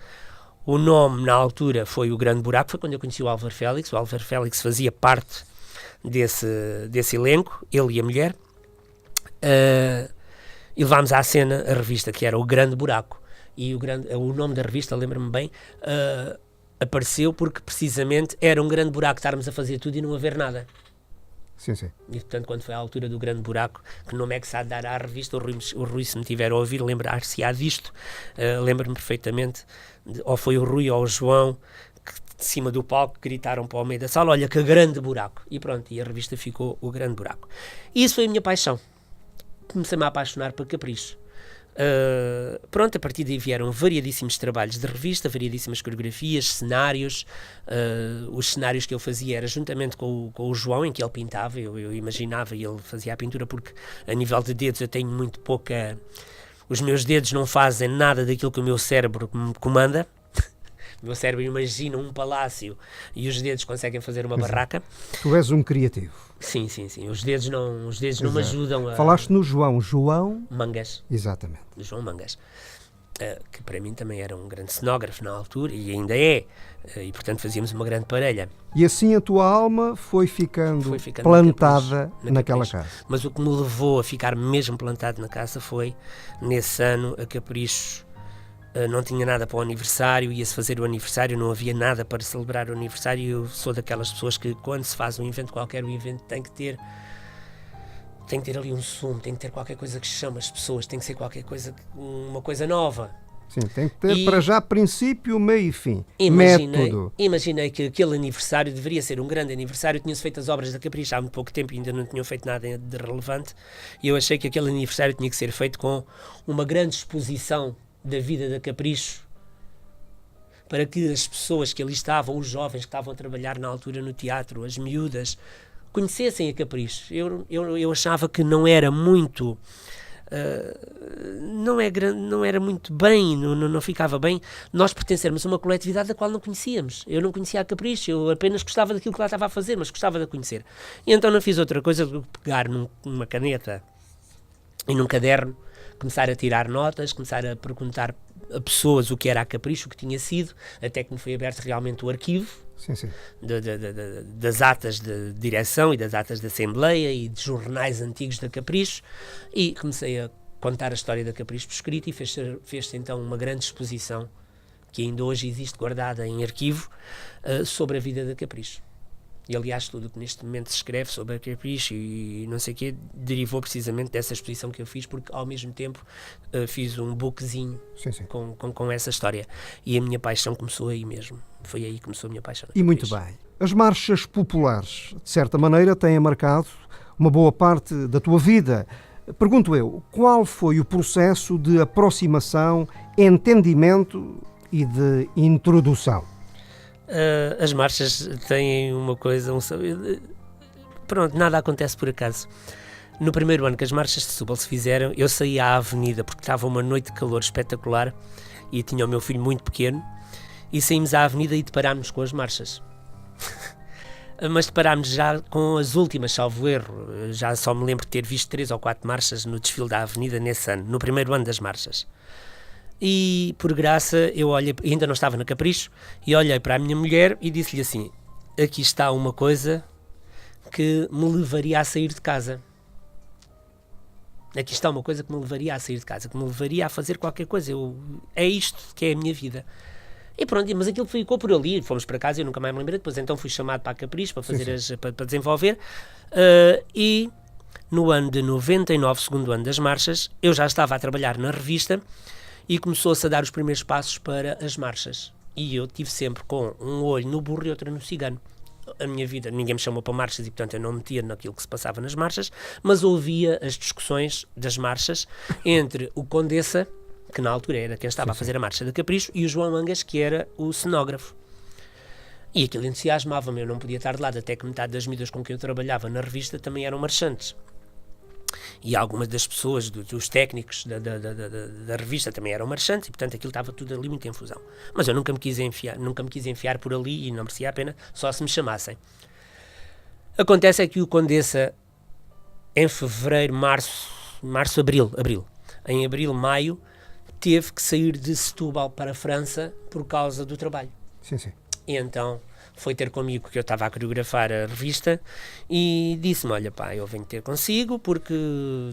S4: O nome, na altura, foi O Grande Buraco, foi quando eu conheci o Álvaro Félix. O Álvaro Félix fazia parte desse elenco, ele e a mulher. E levámos à cena a revista, que era O Grande Buraco. E o nome da revista, lembro-me bem, apareceu porque, precisamente, era um grande buraco estarmos a fazer tudo e não haver nada.
S3: Sim, sim.
S4: E, portanto, quando foi à altura do Grande Buraco, que nome é que se há de dar à revista, o Rui, se me tiver a ouvir, lembrar-se-á disto. Lembro-me perfeitamente, ou foi o Rui ou o João, que de cima do palco gritaram para o meio da sala, olha que grande buraco. E pronto, e a revista ficou O Grande Buraco. E isso foi a minha paixão. Comecei-me a apaixonar por Capricho. Pronto, a partir daí vieram variadíssimos trabalhos de revista, variadíssimas coreografias, cenários. Os cenários que eu fazia era juntamente com o João, em que ele pintava, eu imaginava e ele fazia a pintura, porque a nível de dedos eu tenho muito pouca... Os meus dedos não fazem nada daquilo que o meu cérebro me comanda. O meu cérebro imagina um palácio e os dedos conseguem fazer uma barraca.
S3: Tu és um criativo.
S4: Sim. Os dedos não me ajudam a...
S3: Falaste no João
S4: Mangas.
S3: Exatamente.
S4: João Mangas. Que para mim também era um grande cenógrafo na altura, e ainda é. E portanto fazíamos uma grande parelha.
S3: E assim a tua alma foi ficando plantada naquela casa.
S4: Mas o que me levou a ficar mesmo plantado na casa foi, nesse ano, a Capricho não tinha nada para o aniversário, ia-se fazer o aniversário, não havia nada para celebrar o aniversário. Eu sou daquelas pessoas que, quando se faz um evento qualquer, o evento tem que ter ali um sumo, tem que ter qualquer coisa que chama as pessoas, tem que ser qualquer coisa, uma coisa nova.
S3: Sim, tem que ter para já princípio, meio e fim. Método.
S4: Imaginei que aquele aniversário deveria ser um grande aniversário. Tinham-se feito as obras da Capricho há muito pouco tempo e ainda não tinham feito nada de relevante. E eu achei que aquele aniversário tinha que ser feito com uma grande exposição da vida da Capricho, para que as pessoas que ali estavam, os jovens que estavam a trabalhar na altura no teatro, as miúdas, conhecessem a Capricho. Eu achava que não era muito... não era muito bem, não ficava bem nós pertencermos a uma coletividade da qual não conhecíamos. Eu não conhecia a Capricho, eu apenas gostava daquilo que lá estava a fazer, mas gostava de a conhecer. E então não fiz outra coisa do que pegar numa caneta e num caderno, começar a tirar notas, começar a perguntar a pessoas o que era a Capricho, o que tinha sido, até que me foi aberto realmente o arquivo.
S3: Sim.
S4: Das atas de direção e das atas de assembleia e de jornais antigos da Capricho, e comecei a contar a história da Capricho por escrito, e fez-se então uma grande exposição que ainda hoje existe guardada em arquivo, sobre a vida da Capricho. E aliás tudo o que neste momento se escreve sobre a Capricho e não sei o quê derivou precisamente dessa exposição que eu fiz, porque ao mesmo tempo fiz um bookzinho com essa história, e a minha paixão começou aí mesmo. Foi aí que começou a minha paixão.
S3: E muito bem. As marchas populares, de certa maneira, têm marcado uma boa parte da tua vida. Pergunto eu, qual foi o processo de aproximação, entendimento e de introdução?
S4: As marchas têm uma coisa... Pronto, nada acontece por acaso. No primeiro ano que as marchas de Setúbal se fizeram, eu saí à avenida porque estava uma noite de calor espetacular e tinha o meu filho muito pequeno, e saímos à avenida e deparámos com as marchas. Mas deparámos já com as últimas, salvo erro. Já só me lembro de ter visto 3 ou 4 marchas no desfile da avenida nesse ano, no primeiro ano das marchas. E por graça eu olhei, ainda não estava na Capricho, e olhei para a minha mulher e disse-lhe assim: aqui está uma coisa que me levaria a sair de casa. Aqui está uma coisa que me levaria a sair de casa, que me levaria a fazer qualquer coisa. É isto que é a minha vida. E pronto, mas aquilo ficou por ali. Fomos para casa, eu nunca mais me lembrei. Depois então fui chamado para a Capricho para fazer para desenvolver. E no ano de 99, segundo ano das marchas, eu já estava a trabalhar na revista e começou-se a dar os primeiros passos para as marchas. E eu tive sempre com um olho no burro e outro no cigano. A minha vida, ninguém me chamou para marchas e, portanto, eu não me metia naquilo que se passava nas marchas, mas ouvia as discussões das marchas entre o Condessa, que na altura era quem estava a fazer a marcha da Capricho, e o João Mangas, que era o cenógrafo. E aquilo entusiasmava-me, eu não podia estar de lado, até que metade das miúdas com quem eu trabalhava na revista também eram marchantes. E algumas das pessoas, dos técnicos da revista também eram marchantes, e portanto aquilo estava tudo ali muito em fusão. Mas eu nunca me quis enfiar por ali, e não merecia a pena, só se me chamassem. Acontece é que o Condessa, em fevereiro, abril, em abril, maio, teve que sair de Setúbal para a França por causa do trabalho.
S3: Sim, sim.
S4: E então foi ter comigo, que eu estava a coreografar a revista, e disse-me, olha pá, eu venho ter consigo porque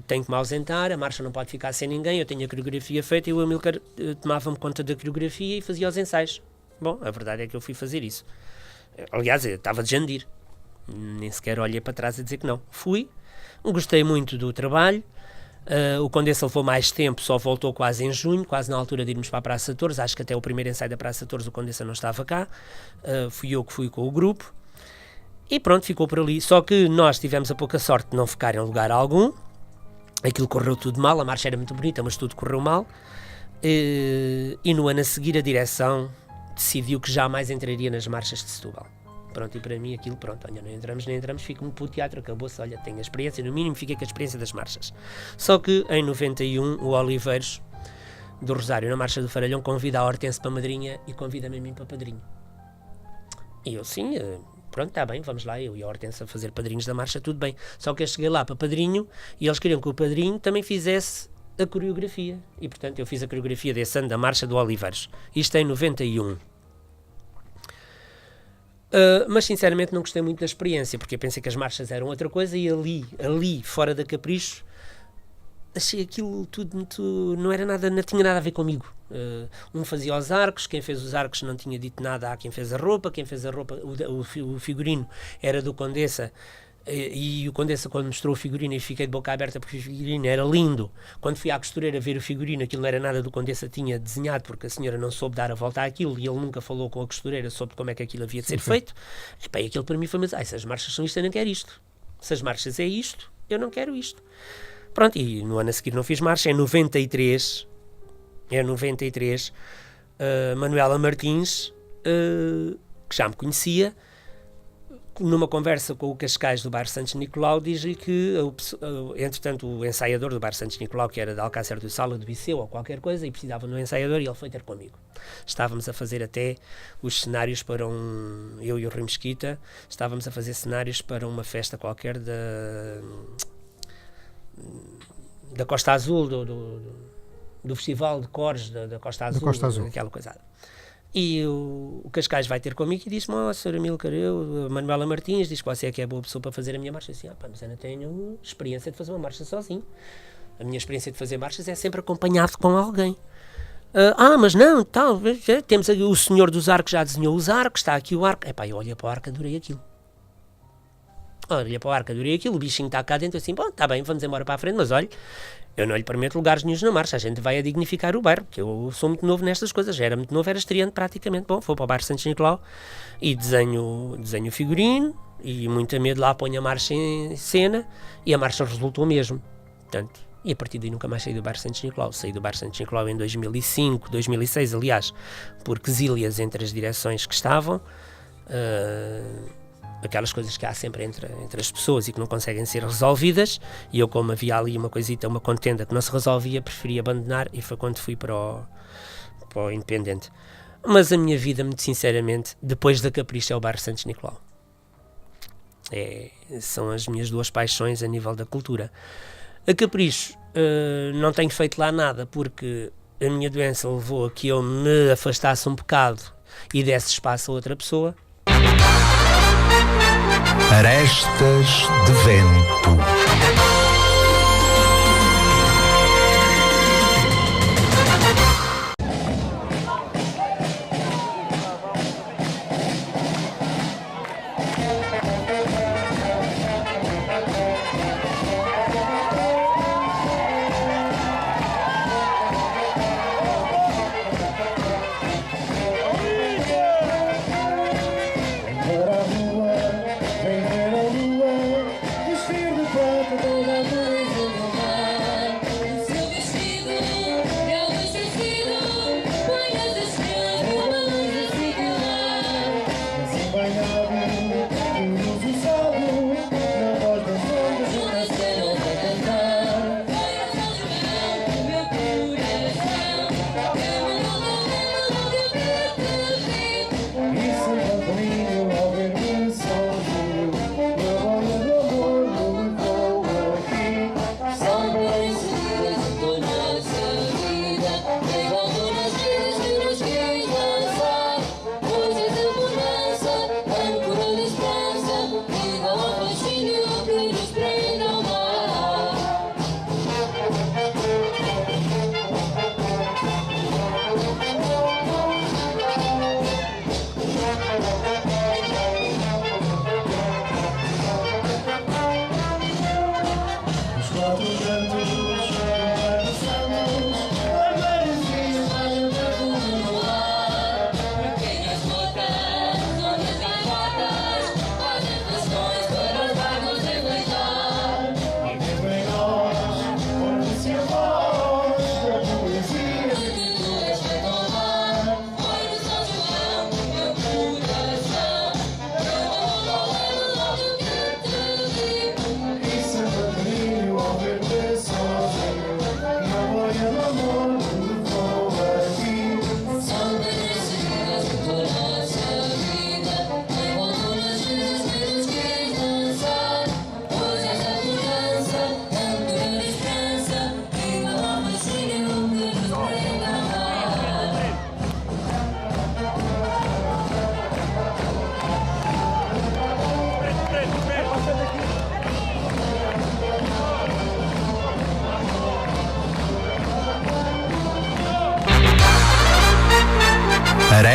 S4: tenho que me ausentar, a marcha não pode ficar sem ninguém, eu tenho a coreografia feita, e o Amílcar tomava-me conta da coreografia e fazia os ensaios. Bom, a verdade é que eu fui fazer isso. Aliás, eu estava de jandir, nem sequer olhei para trás a dizer que não. Fui, gostei muito do trabalho. O Condessa levou mais tempo, só voltou quase em junho, quase na altura de irmos para a Praça Torres. Acho que até o primeiro ensaio da Praça Torres o Condessa não estava cá. Fui eu que fui com o grupo e pronto, ficou por ali. Só que nós tivemos a pouca sorte de não ficar em lugar algum. Aquilo correu tudo mal, a marcha era muito bonita, mas tudo correu mal. E no ano a seguir a direção decidiu que jamais entraria nas marchas de Setúbal. Pronto, e para mim aquilo, pronto, olha, nem entramos, fico-me para o teatro, acabou-se, olha, tenho a experiência, no mínimo fiquei com a experiência das marchas. Só que em 91 o Oliveiros do Rosário, na Marcha do Faralhão, convida a Hortense para madrinha e convida-me a mim para padrinho. E eu, sim, pronto, está bem, vamos lá, eu e a Hortense a fazer padrinhos da marcha, tudo bem. Só que eu cheguei lá para padrinho e eles queriam que o padrinho também fizesse a coreografia. E portanto eu fiz a coreografia desse ano da Marcha do Oliveiros. Isto em 91. Mas sinceramente não gostei muito da experiência, porque eu pensei que as marchas eram outra coisa e ali fora da Capricho, achei aquilo tudo muito, não era nada, não tinha nada a ver comigo. Um fazia os arcos, quem fez os arcos não tinha dito nada a quem fez a roupa, o figurino era do Condessa, e o Condessa, quando mostrou o figurino, e fiquei de boca aberta porque o figurino era lindo. Quando fui à costureira ver o figurino, aquilo não era nada do Condessa tinha desenhado, porque a senhora não soube dar a volta àquilo e ele nunca falou com a costureira sobre como é que aquilo havia de ser feito. E pá, aquilo para mim foi, mas se as marchas são isto, eu não quero isto. Se as marchas é isto, eu não quero isto. Pronto, e no ano a seguir não fiz marcha. Em 93 Manuela Martins, que já me conhecia, numa conversa com o Cascais do Bar Santos Nicolau, diz-lhe que, entretanto, o ensaiador do Bar Santos Nicolau, que era de Alcácer do Sal, do Viseu ou qualquer coisa, e precisava de um ensaiador, e ele foi ter comigo. Estávamos a fazer até os cenários para eu e o Rui Mesquita, estávamos a fazer cenários para uma festa qualquer da Costa Azul, do Festival de Cores da Costa Azul, aquela coisa. E o Cascais vai ter comigo e diz-me, Sr. Amílcar, a Manuela Martins, diz que você é que é boa pessoa para fazer a minha marcha. Eu disse, mas eu não tenho experiência de fazer uma marcha sozinho. A minha experiência de fazer marchas é sempre acompanhado com alguém. Mas não, tal, temos aqui o senhor dos arcos, já desenhou os arcos, está aqui o arco. Eu olhei para o arco, adorei aquilo. O bichinho está cá dentro, assim, bom, está bem, vamos embora para a frente, mas olha, eu não lhe prometo lugares nenhums na marcha, a gente vai a dignificar o bairro, porque eu sou muito novo nestas coisas, já era muito novo, era estreante praticamente. Bom, vou para o bairro Santos Nicolau e desenho o figurino, e muito a medo lá ponho a marcha em cena, e a marcha resultou mesmo. Portanto, e a partir daí nunca mais saí do bairro Santos Nicolau. Saí do bairro Santos Nicolau em 2005, 2006, aliás, por quesílias entre as direções que estavam, aquelas coisas que há sempre entre as pessoas e que não conseguem ser resolvidas, e eu, como havia ali uma coisita, uma contenda que não se resolvia, preferi abandonar, e foi quando fui para o Independente. Mas a minha vida, muito sinceramente, depois da Capricho, é o bairro Santos Nicolau. São as minhas duas paixões a nível da cultura. A Capricho, não tenho feito lá nada, porque a minha doença levou a que eu me afastasse um bocado e desse espaço a outra pessoa.
S1: Arestas de Vento.
S5: Vem ver a lua, descer debaixo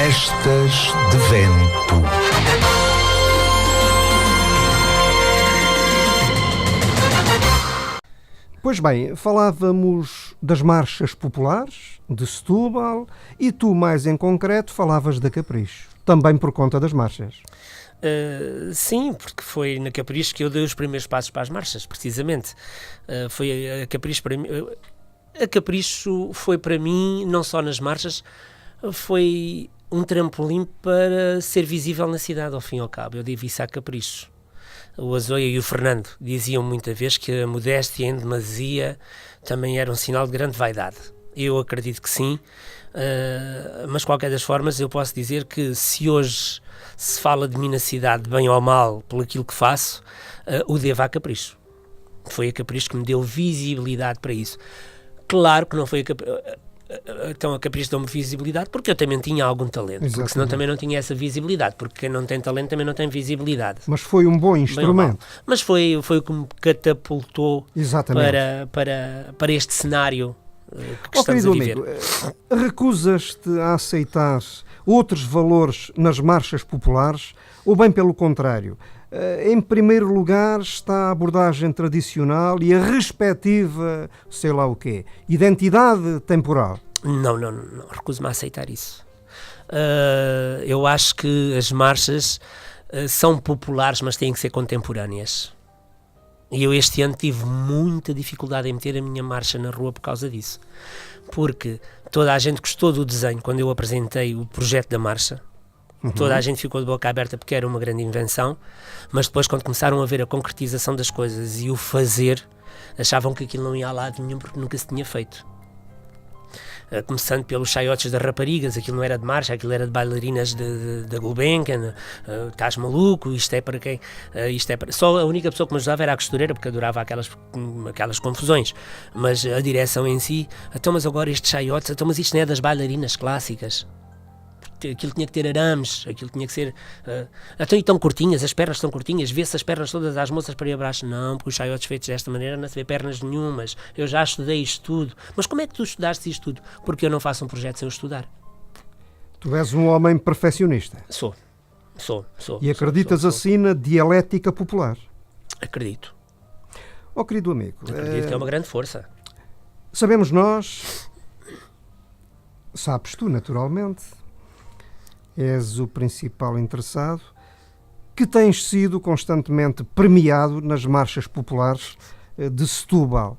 S1: Florestas de Vento.
S3: Pois bem, falávamos das marchas populares, de Setúbal, e tu, mais em concreto, falavas da Capricho, também por conta das marchas.
S4: Sim, porque foi na Capricho que eu dei os primeiros passos para as marchas, precisamente. Foi a Capricho para mim. A Capricho foi para mim, não só nas marchas, foi um trampolim para ser visível na cidade, ao fim e ao cabo. Eu devo isso à Capricho. O Azoia e o Fernando diziam muita vez que a modéstia em demasia também era um sinal de grande vaidade. Eu acredito que sim, mas de qualquer das formas eu posso dizer que se hoje se fala de mim na cidade, bem ou mal, por aquilo que faço, o devo à Capricho. Foi a Capricho que me deu visibilidade para isso. Claro que não foi a Capricho... Então a Capricho deu-me visibilidade porque eu também tinha algum talento.
S3: Exatamente.
S4: Porque senão também não tinha essa visibilidade, porque quem não tem talento também não tem visibilidade.
S3: Mas foi um bom instrumento.
S4: Mas foi o que me catapultou para este cenário que estamos a viver.
S3: Amigo, recusas-te a aceitar outros valores nas marchas populares ou bem pelo contrário? Em primeiro lugar está a abordagem tradicional e a respectiva, sei lá o quê, identidade temporal.
S4: Não, recuso-me a aceitar isso. Eu acho que as marchas são populares, mas têm que ser contemporâneas. E eu este ano tive muita dificuldade em meter a minha marcha na rua por causa disso. Porque toda a gente gostou do desenho quando eu apresentei o projeto da marcha. Toda a gente ficou de boca aberta porque era uma grande invenção, mas depois quando começaram a ver a concretização das coisas e o fazer, achavam que aquilo não ia a lado nenhum porque nunca se tinha feito. Começando pelos chaiotes das raparigas, aquilo não era de marcha, aquilo era de bailarinas da Gulbenkian. Estás maluco, isto é para quem? Só a única pessoa que me ajudava era a costureira, porque adorava aquelas confusões, mas a direção em si, então mas agora estes chaiotes, então mas isto não é das bailarinas clássicas? Aquilo tinha que ter arames, aquilo tinha que ser... Estão curtinhas, as pernas estão curtinhas, vê-se as pernas todas às moças para ir abaixo. Não, porque os chaiotes feitos desta maneira não se vê pernas nenhumas. Eu já estudei isto tudo. Mas como é que tu estudaste isto tudo? Porque eu não faço um projeto sem eu estudar.
S3: Tu és um homem perfeccionista.
S4: Sou.
S3: E acreditas assim na dialética popular?
S4: Acredito.
S3: Oh, querido amigo...
S4: Acredito que é uma grande força.
S3: Sabemos nós... Sabes tu, naturalmente... És o principal interessado, que tens sido constantemente premiado nas marchas populares de Setúbal.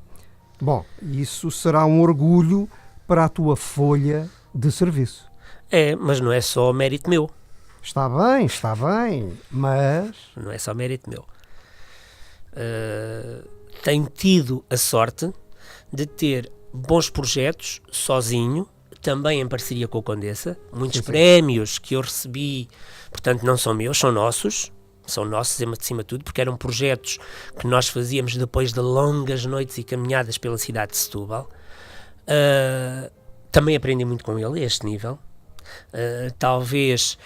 S3: Bom, isso será um orgulho para a tua folha de serviço.
S4: É, mas não é só mérito meu.
S3: Está bem, mas...
S4: Não é só mérito meu. Tenho tido a sorte de ter bons projetos sozinho, também em parceria com a Condessa, muitos prémios que eu recebi, portanto não são meus, são nossos acima de tudo, porque eram projetos que nós fazíamos depois de longas noites e caminhadas pela cidade de Setúbal. Também aprendi muito com ele a este nível. Talvez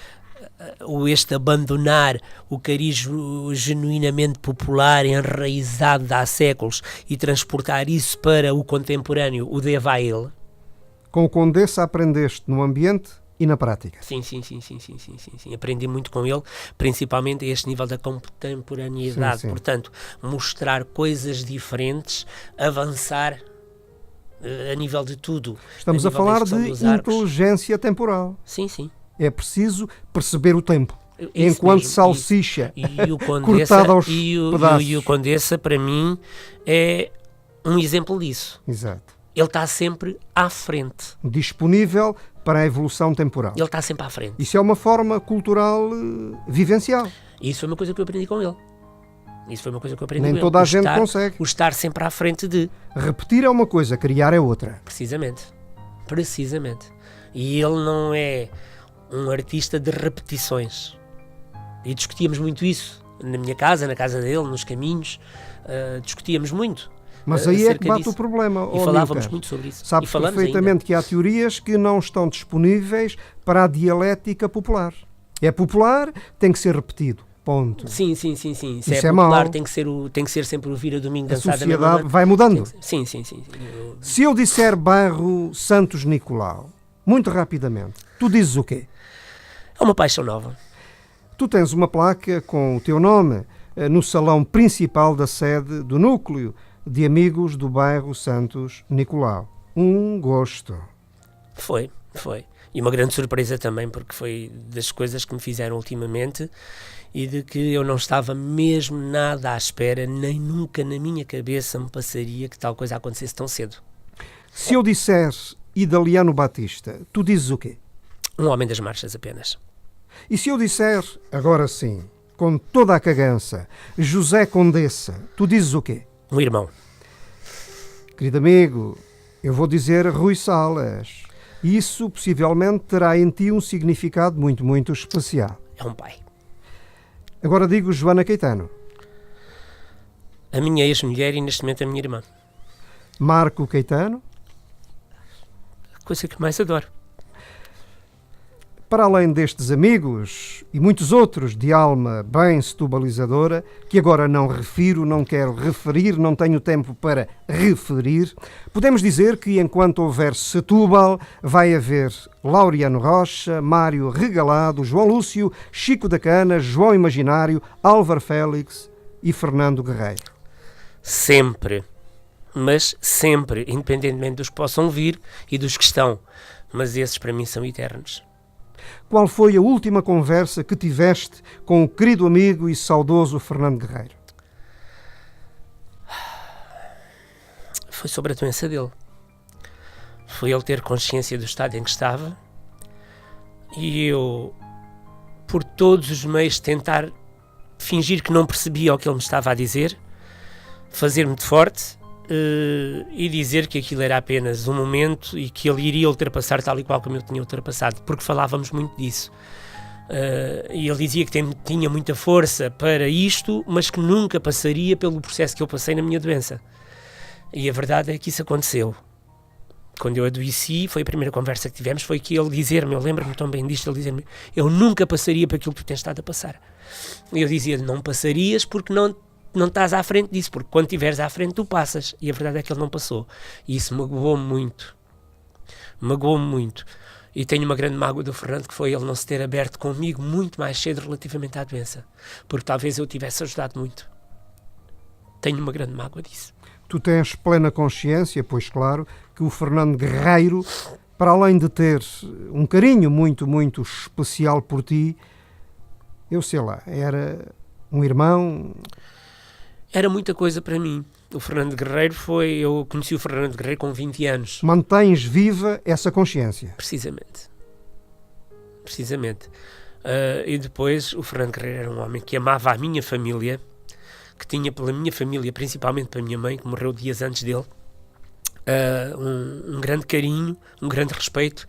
S4: este abandonar o cariz genuinamente popular, enraizado de há séculos, e transportar isso para o contemporâneo, o devo a ele.
S3: Com o Condessa aprendeste no ambiente e na prática.
S4: Sim. Aprendi muito com ele, principalmente a este nível da contemporaneidade. Sim. Portanto, mostrar coisas diferentes, avançar a nível de tudo.
S3: Estamos a falar de inteligência temporal.
S4: Sim.
S3: É preciso perceber o tempo. Enquanto mesmo, salsicha
S4: e o Condessa,
S3: cortada aos pedaços.
S4: E o Condessa, para mim, é um exemplo disso.
S3: Exato.
S4: Ele está sempre à frente.
S3: Disponível para a evolução temporal.
S4: Ele está sempre à frente.
S3: Isso é uma forma cultural vivencial.
S4: Isso foi uma coisa que eu aprendi com ele.
S3: Nem toda a gente consegue.
S4: O estar sempre à frente de...
S3: Repetir é uma coisa, criar é outra.
S4: Precisamente. E ele não é um artista de repetições. E discutíamos muito isso na minha casa, na casa dele, nos caminhos. Discutíamos muito.
S3: Mas aí é que bate o problema.
S4: E falávamos muito sobre isso.
S3: Sabes perfeitamente ainda que há teorias que não estão disponíveis para a dialética popular. É popular, tem que ser repetido. Ponto.
S4: Sim. Se
S3: isso
S4: é popular, tem que ser sempre o vir a domingo dançado.
S3: A sociedade vai mudando.
S4: Sim.
S3: Se eu disser bairro Santos Nicolau, muito rapidamente, tu dizes o quê?
S4: É uma paixão nova.
S3: Tu tens uma placa com o teu nome no salão principal da sede do Núcleo de Amigos do Bairro Santos Nicolau. Um gosto.
S4: Foi. E uma grande surpresa também, porque foi das coisas que me fizeram ultimamente e de que eu não estava mesmo nada à espera, nem nunca na minha cabeça me passaria que tal coisa acontecesse tão cedo.
S3: Se eu disser Idaliano Batista, tu dizes o quê?
S4: Um homem das marchas apenas.
S3: E se eu disser, agora sim, com toda a cagança, José Condessa, tu dizes o quê?
S4: Um irmão.
S3: Querido amigo, eu vou dizer Rui Salas. Isso possivelmente terá em ti um significado muito, muito especial.
S4: É um pai.
S3: Agora digo Joana Caetano.
S4: A minha ex-mulher e neste momento a minha irmã.
S3: Marco Caetano.
S4: A coisa que mais adoro.
S3: Para além destes amigos e muitos outros de alma bem setubalizadora, que agora não refiro, não quero referir, não tenho tempo para referir, podemos dizer que enquanto houver Setúbal, vai haver Laureano Rocha, Mário Regalado, João Lúcio, Chico da Cana, João Imaginário, Álvaro Félix e Fernando Guerreiro.
S4: Sempre, mas sempre, independentemente dos que possam vir e dos que estão, mas esses para mim são eternos.
S3: Qual foi a última conversa que tiveste com o querido amigo e saudoso Fernando Guerreiro?
S4: Foi sobre a doença dele. Foi ele ter consciência do estado em que estava e eu, por todos os meios, tentar fingir que não percebia o que ele me estava a dizer, fazer-me de forte e dizer que aquilo era apenas um momento e que ele iria ultrapassar tal e qual como eu tinha ultrapassado, porque falávamos muito disso. E ele dizia que tinha muita força para isto, mas que nunca passaria pelo processo que eu passei na minha doença. E a verdade é que isso aconteceu. Quando eu adoeci, foi a primeira conversa que tivemos, foi que ele dizer-me, eu lembro-me tão bem disto, ele dizer-me, eu nunca passaria por aquilo que tu tens estado a passar. E eu dizia-lhe, não passarias porque não estás à frente disso, porque quando estiveres à frente tu passas. E a verdade é que ele não passou. E isso magoou-me muito. Magoou-me muito. E tenho uma grande mágoa do Fernando, que foi ele não se ter aberto comigo muito mais cedo relativamente à doença. Porque talvez eu tivesse ajudado muito. Tenho uma grande mágoa disso.
S3: Tu tens plena consciência, pois claro, que o Fernando Guerreiro, para além de ter um carinho muito, muito especial por ti, eu sei lá, era um irmão...
S4: Era muita coisa para mim. O Fernando Guerreiro eu conheci o Fernando Guerreiro com 20 anos.
S3: Mantens viva essa consciência?
S4: Precisamente. E depois o Fernando Guerreiro era um homem que amava a minha família, que tinha pela minha família, principalmente pela minha mãe, que morreu dias antes dele, um grande carinho, um grande respeito.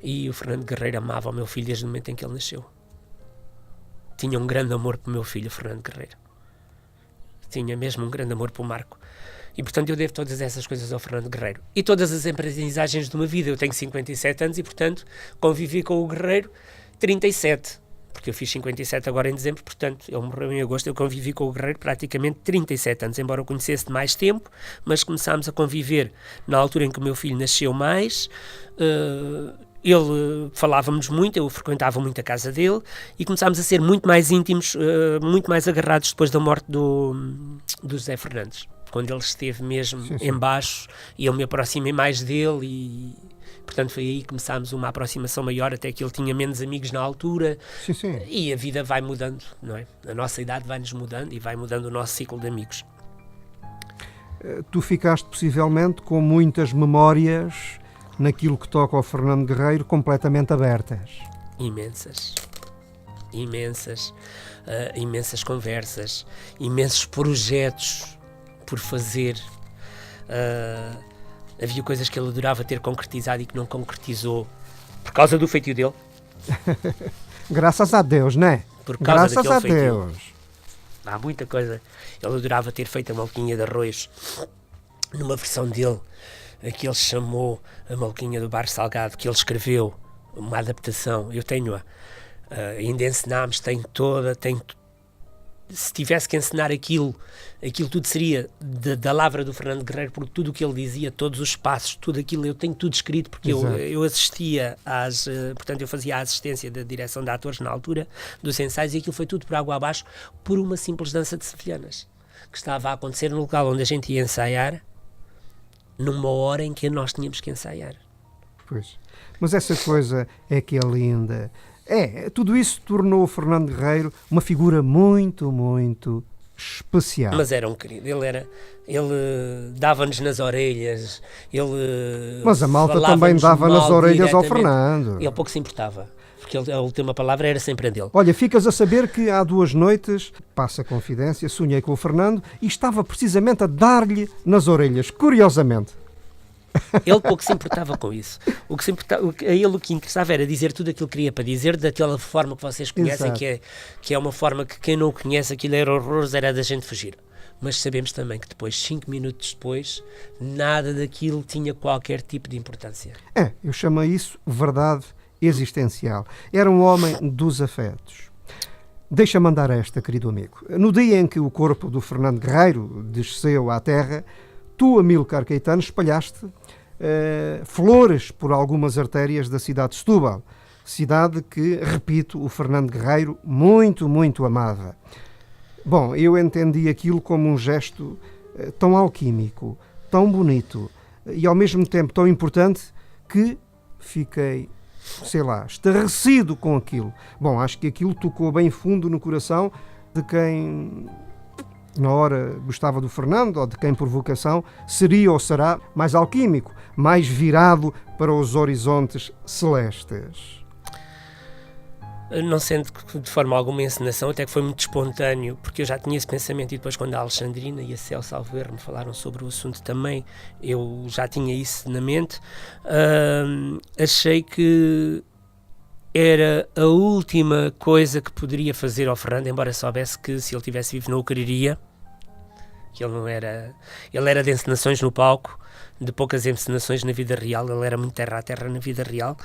S4: E o Fernando Guerreiro amava o meu filho desde o momento em que ele nasceu. Tinha um grande amor pelo meu filho, o Fernando Guerreiro. Tinha mesmo um grande amor pelo Marco. E, portanto, eu devo todas essas coisas ao Fernando Guerreiro. E todas as aprendizagens de uma vida. Eu tenho 57 anos e, portanto, convivi com o Guerreiro 37. Porque eu fiz 57 agora em dezembro, portanto, ele morreu em agosto. Eu convivi com o Guerreiro praticamente 37 anos, embora eu conhecesse de mais tempo, mas começámos a conviver na altura em que o meu filho nasceu mais. Ele falávamos muito, eu frequentava muito a casa dele e começámos a ser muito mais íntimos, muito mais agarrados depois da morte do José Fernandes, quando ele esteve mesmo em baixo e eu me aproximei mais dele e, portanto, foi aí que começámos uma aproximação maior, até que ele tinha menos amigos na altura. E a vida vai mudando, não é? A nossa idade vai-nos mudando e vai mudando o nosso ciclo de amigos.
S3: Tu ficaste possivelmente com muitas memórias naquilo que toca ao Fernando Guerreiro completamente abertas.
S4: Imensas conversas, imensos projetos por fazer. Havia coisas que ele adorava ter concretizado e que não concretizou por causa do feitio dele.
S3: Graças a Deus, não é?
S4: Por causa
S3: Graças a
S4: feitio.
S3: Deus.
S4: Há muita coisa. Ele adorava ter feito a malquinha de arroz numa versão dele, que ele chamou a malquinha do Bar Salgado, que ele escreveu, uma adaptação. Eu tenho-a. Ainda ensinámos, tem se tivesse que encenar aquilo tudo seria da lavra do Fernando Guerreiro, porque tudo o que ele dizia, todos os passos, tudo aquilo, eu tenho tudo escrito, porque eu assistia portanto eu fazia a assistência da direção de atores na altura, dos ensaios, e aquilo foi tudo por água abaixo, por uma simples dança de sevilhanas, que estava a acontecer no local onde a gente ia ensaiar, numa hora em que nós tínhamos que ensaiar.
S3: Pois. Mas essa coisa é que é linda. Tudo isso tornou o Fernando Guerreiro uma figura muito, muito especial.
S4: Mas era um querido, ele dava-nos nas orelhas,
S3: mas a malta também dava nas orelhas ao Fernando.
S4: Ele pouco se importava, porque a última palavra era sempre a dele.
S3: Olha, ficas a saber que há 2 noites, passa a confidência, sonhei com o Fernando e estava precisamente a dar-lhe nas orelhas, curiosamente.
S4: Ele pouco se importava com isso. A ele o que interessava era dizer tudo aquilo que queria para dizer, daquela forma que vocês conhecem, que é uma forma que quem não o conhece, aquilo era horroroso, era da gente fugir. Mas sabemos também que depois, 5 minutos depois, nada daquilo tinha qualquer tipo de importância.
S3: Eu chamo isso verdade existencial. Era um homem dos afetos. Deixa-me mandar esta, querido amigo. No dia em que o corpo do Fernando Guerreiro desceu à terra, tu, Amílcar Caetano, espalhaste flores por algumas artérias da cidade de Setúbal, cidade que, repito, o Fernando Guerreiro muito, muito amava. Bom, eu entendi aquilo como um gesto tão alquímico, tão bonito e ao mesmo tempo tão importante que fiquei, estarrecido com aquilo. Bom, acho que aquilo tocou bem fundo no coração de quem na hora gostava do Fernando, ou de quem por vocação seria ou será mais alquímico, mais virado para os horizontes celestes.
S4: Não sendo de forma alguma encenação, até que foi muito espontâneo, porque eu já tinha esse pensamento, e depois quando a Alexandrina e a Céu Salver me falaram sobre o assunto também, eu já tinha isso na mente. Achei que era a última coisa que poderia fazer ao Fernando, embora soubesse que se ele tivesse vivo não o quereria, que ele era de encenações no palco, de poucas encenações na vida real, ele era muito terra a terra na vida real,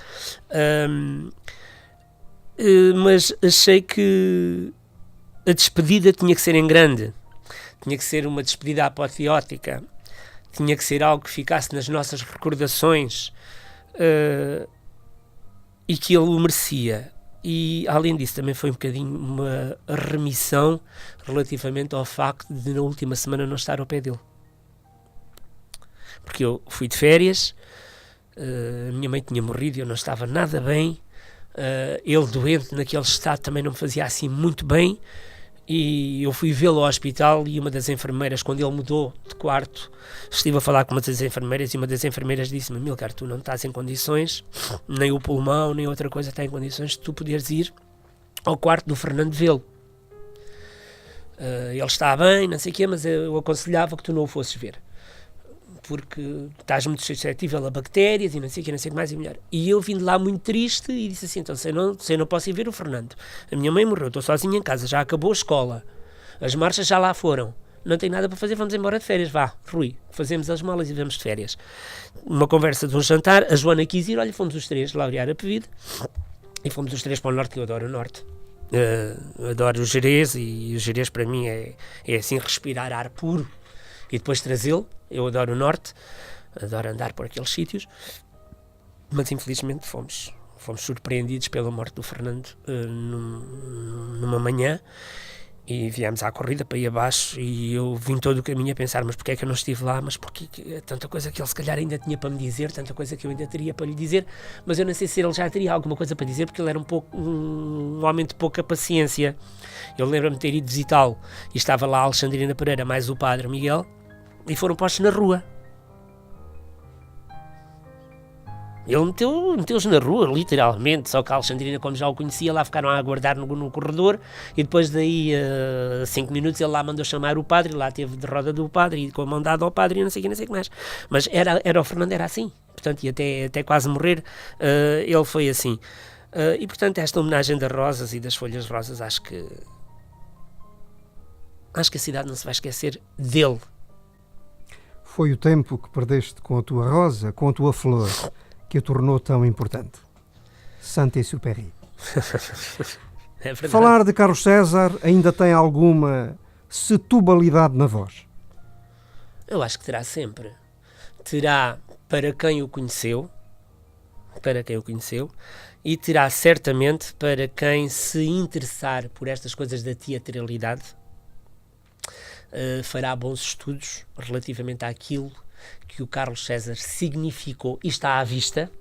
S4: mas achei que a despedida tinha que ser em grande, tinha que ser uma despedida apoteótica, tinha que ser algo que ficasse nas nossas recordações, e que ele o merecia. E além disso também foi um bocadinho uma remissão relativamente ao facto de na última semana não estar ao pé dele, porque eu fui de férias, a minha mãe tinha morrido e eu não estava nada bem, ele doente naquele estado também não me fazia assim muito bem, e eu fui vê-lo ao hospital e uma das enfermeiras, quando ele mudou de quarto, estive a falar com uma das enfermeiras e uma das enfermeiras disse-me: Amílcar, tu não estás em condições, nem o pulmão, nem outra coisa está em condições de tu poderes ir ao quarto do Fernando vê-lo. Ele está bem, não sei o quê, mas eu aconselhava que tu não o fosses ver, porque estás muito suscetível a bactérias e não sei o que mais e melhor. E eu vim de lá muito triste e disse assim: então, se eu não posso ir ver o Fernando, a minha mãe morreu, estou sozinha em casa, já acabou a escola, as marchas já lá foram, não tenho nada para fazer, vamos embora de férias, vá, Rui, fazemos as malas e vamos de férias. Uma conversa de um jantar, a Joana quis ir, olha, fomos os 3 laurear a Pevide e fomos os 3 para o Norte, que eu adoro o Norte. Adoro o Jerez, e o Jerez para mim é assim, respirar ar puro e depois trazê-lo. Eu adoro o Norte, adoro andar por aqueles sítios, mas infelizmente fomos surpreendidos pela morte do Fernando numa manhã, e viemos à corrida para ir abaixo, e eu vim todo o caminho a pensar: mas porquê é que eu não estive lá? Mas porquê? Tanta coisa que ele se calhar ainda tinha para me dizer, tanta coisa que eu ainda teria para lhe dizer, mas eu não sei se ele já teria alguma coisa para dizer, porque ele era um homem de pouca paciência. Eu lembro-me de ter ido visitá-lo e estava lá a Alexandrina Pereira mais o padre Miguel, e foram postos na rua. Ele meteu-os na rua, literalmente, só que a Alexandrina, como já o conhecia, lá ficaram a aguardar no corredor, e depois daí, 5 minutos, ele lá mandou chamar o padre, lá teve de roda do padre, e com a mão dada ao padre, e não sei o que mais. Mas era o Fernando, era assim, portanto, e até quase morrer, ele foi assim. E, portanto, esta homenagem das rosas e das folhas rosas, acho que a cidade não se vai esquecer dele.
S3: Foi o tempo que perdeste com a tua rosa, com a tua flor, que a tornou tão importante. Saint-Exupéry.
S4: É verdade.
S3: Falar de Carlos César ainda tem alguma setubalidade na voz?
S4: Eu acho que terá sempre. Terá para quem o conheceu, e terá certamente para quem se interessar por estas coisas da teatralidade, fará bons estudos relativamente àquilo que o Carlos César significou e está à vista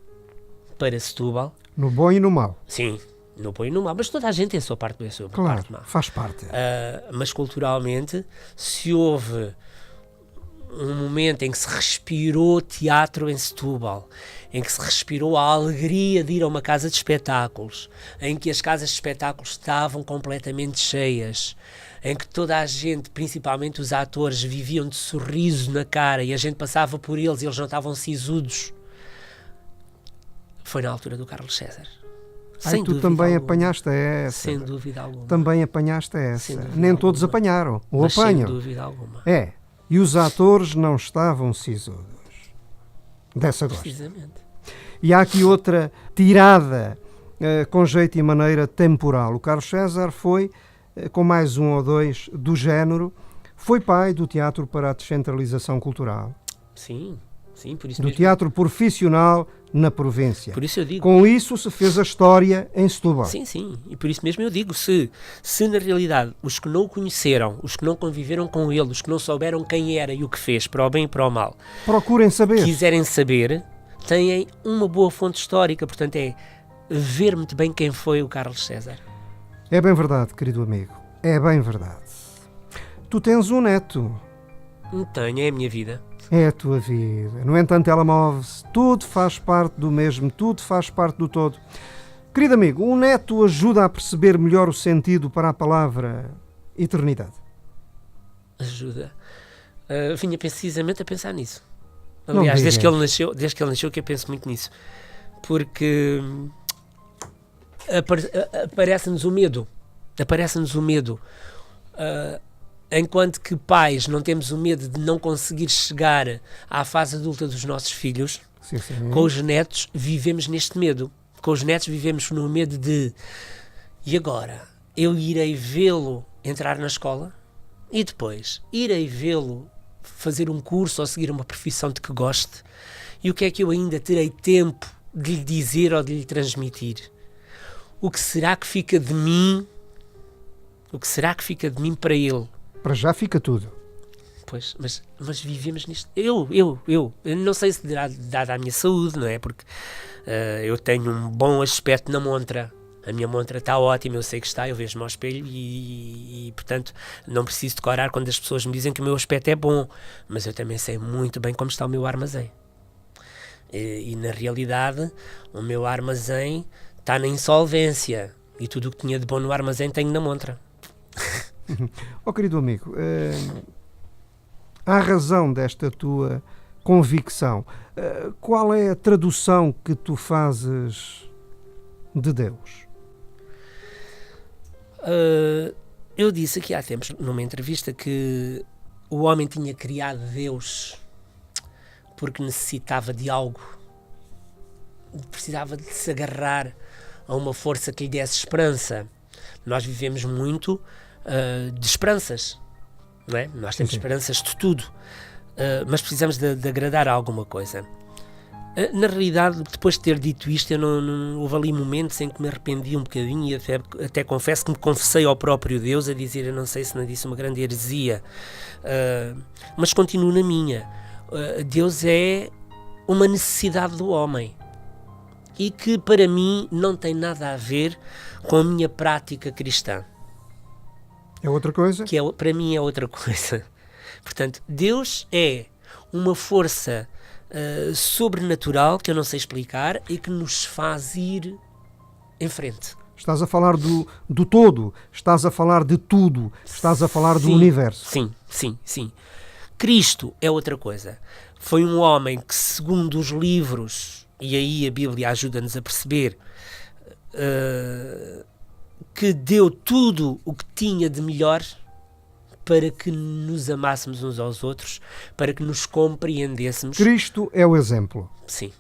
S4: para Setúbal.
S3: No bom e no mau.
S4: Sim, no bom e no mau, mas toda a gente tem a sua parte boa e a sua
S3: Claro,
S4: parte má.
S3: faz parte.
S4: Mas culturalmente, se houve um momento em que se respirou teatro em Setúbal, em que se respirou a alegria de ir a uma casa de espetáculos, em que as casas de espetáculos estavam completamente cheias, em que toda a gente, principalmente os atores, viviam de sorriso na cara e a gente passava por eles e eles não estavam sisudos, foi na altura do Carlos César. Sem
S3: Tu
S4: dúvida
S3: também
S4: alguma.
S3: apanhaste essa.
S4: Sem dúvida alguma.
S3: Também apanhaste essa.
S4: Sem dúvida
S3: Nem todos
S4: alguma.
S3: apanharam. Ou
S4: Mas
S3: apanham.
S4: sem dúvida alguma.
S3: É. E os atores não estavam sisudos. Dessa gosto.
S4: Precisamente.
S3: E há aqui outra tirada com jeito e maneira temporal. O Carlos César foi, com mais um ou dois do género, foi pai do Teatro para a Descentralização Cultural.
S4: Sim, por isso
S3: Do
S4: mesmo.
S3: teatro profissional na província.
S4: Por isso eu digo.
S3: Com isso se fez a história em Setúbal.
S4: Sim, e por isso mesmo eu digo, se na realidade os que não o conheceram, os que não conviveram com ele, os que não souberam quem era e o que fez, para o bem e para o mal,
S3: Procurem saber.
S4: quiserem saber, têm uma boa fonte histórica, portanto é ver muito bem quem foi o Carlos César.
S3: É bem verdade, querido amigo. É bem verdade. Tu tens um neto.
S4: Não tenho, é a minha vida.
S3: É a tua vida. No entanto, ela move-se. Tudo faz parte do mesmo. Tudo faz parte do todo. Querido amigo, um neto ajuda a perceber melhor o sentido para a palavra eternidade.
S4: Ajuda. Vinha precisamente a pensar nisso.
S3: Não
S4: Aliás,
S3: digas.
S4: desde que ele nasceu que eu penso muito nisso. Porque aparece-nos o medo. Enquanto que pais não temos o medo de não conseguir chegar à fase adulta dos nossos filhos,
S3: Sim, sim.
S4: com os netos vivemos neste medo. Com os netos vivemos no medo de e agora? Eu irei vê-lo entrar na escola e depois irei vê-lo fazer um curso ou seguir uma profissão de que goste, e o que é que eu ainda terei tempo de lhe dizer ou de lhe transmitir? O que será que fica de mim? O que será que fica de mim para ele?
S3: Para já fica tudo.
S4: Pois, mas vivemos nisto. Eu não sei se dada a minha saúde, não é? Porque eu tenho um bom aspecto na montra. A minha montra está ótima, eu sei que está, eu vejo-me ao espelho e, portanto, não preciso decorar quando as pessoas me dizem que o meu aspecto é bom, mas eu também sei muito bem como está o meu armazém. E na realidade, o meu armazém está na insolvência e tudo o que tinha de bom no armazém tenho na montra.
S3: Querido amigo, à razão desta tua convicção, qual é a tradução que tu fazes de Deus?
S4: Eu disse aqui há tempos, numa entrevista, que o homem tinha criado Deus porque necessitava de algo, precisava de se agarrar a uma força que lhe desse esperança. Nós vivemos muito de esperanças, não é? Nós temos esperanças de tudo, mas precisamos de agradar a alguma coisa. Na realidade, depois de ter dito isto, houve ali momentos em que me arrependi um bocadinho e até confesso que me confessei ao próprio Deus a dizer, eu não sei se não disse uma grande heresia, mas continuo na minha. Deus é uma necessidade do homem e que para mim não tem nada a ver com a minha prática cristã.
S3: É outra coisa?
S4: Que para mim é outra coisa. Portanto, Deus é uma força sobrenatural que eu não sei explicar e que nos faz ir em frente.
S3: Estás a falar do todo, estás a falar de tudo, estás a falar do universo.
S4: Sim. Cristo é outra coisa. Foi um homem que, segundo os livros, e aí a Bíblia ajuda-nos a perceber, que deu tudo o que tinha de melhor para que nos amássemos uns aos outros, para que nos compreendêssemos.
S3: Cristo é o exemplo.
S4: Sim.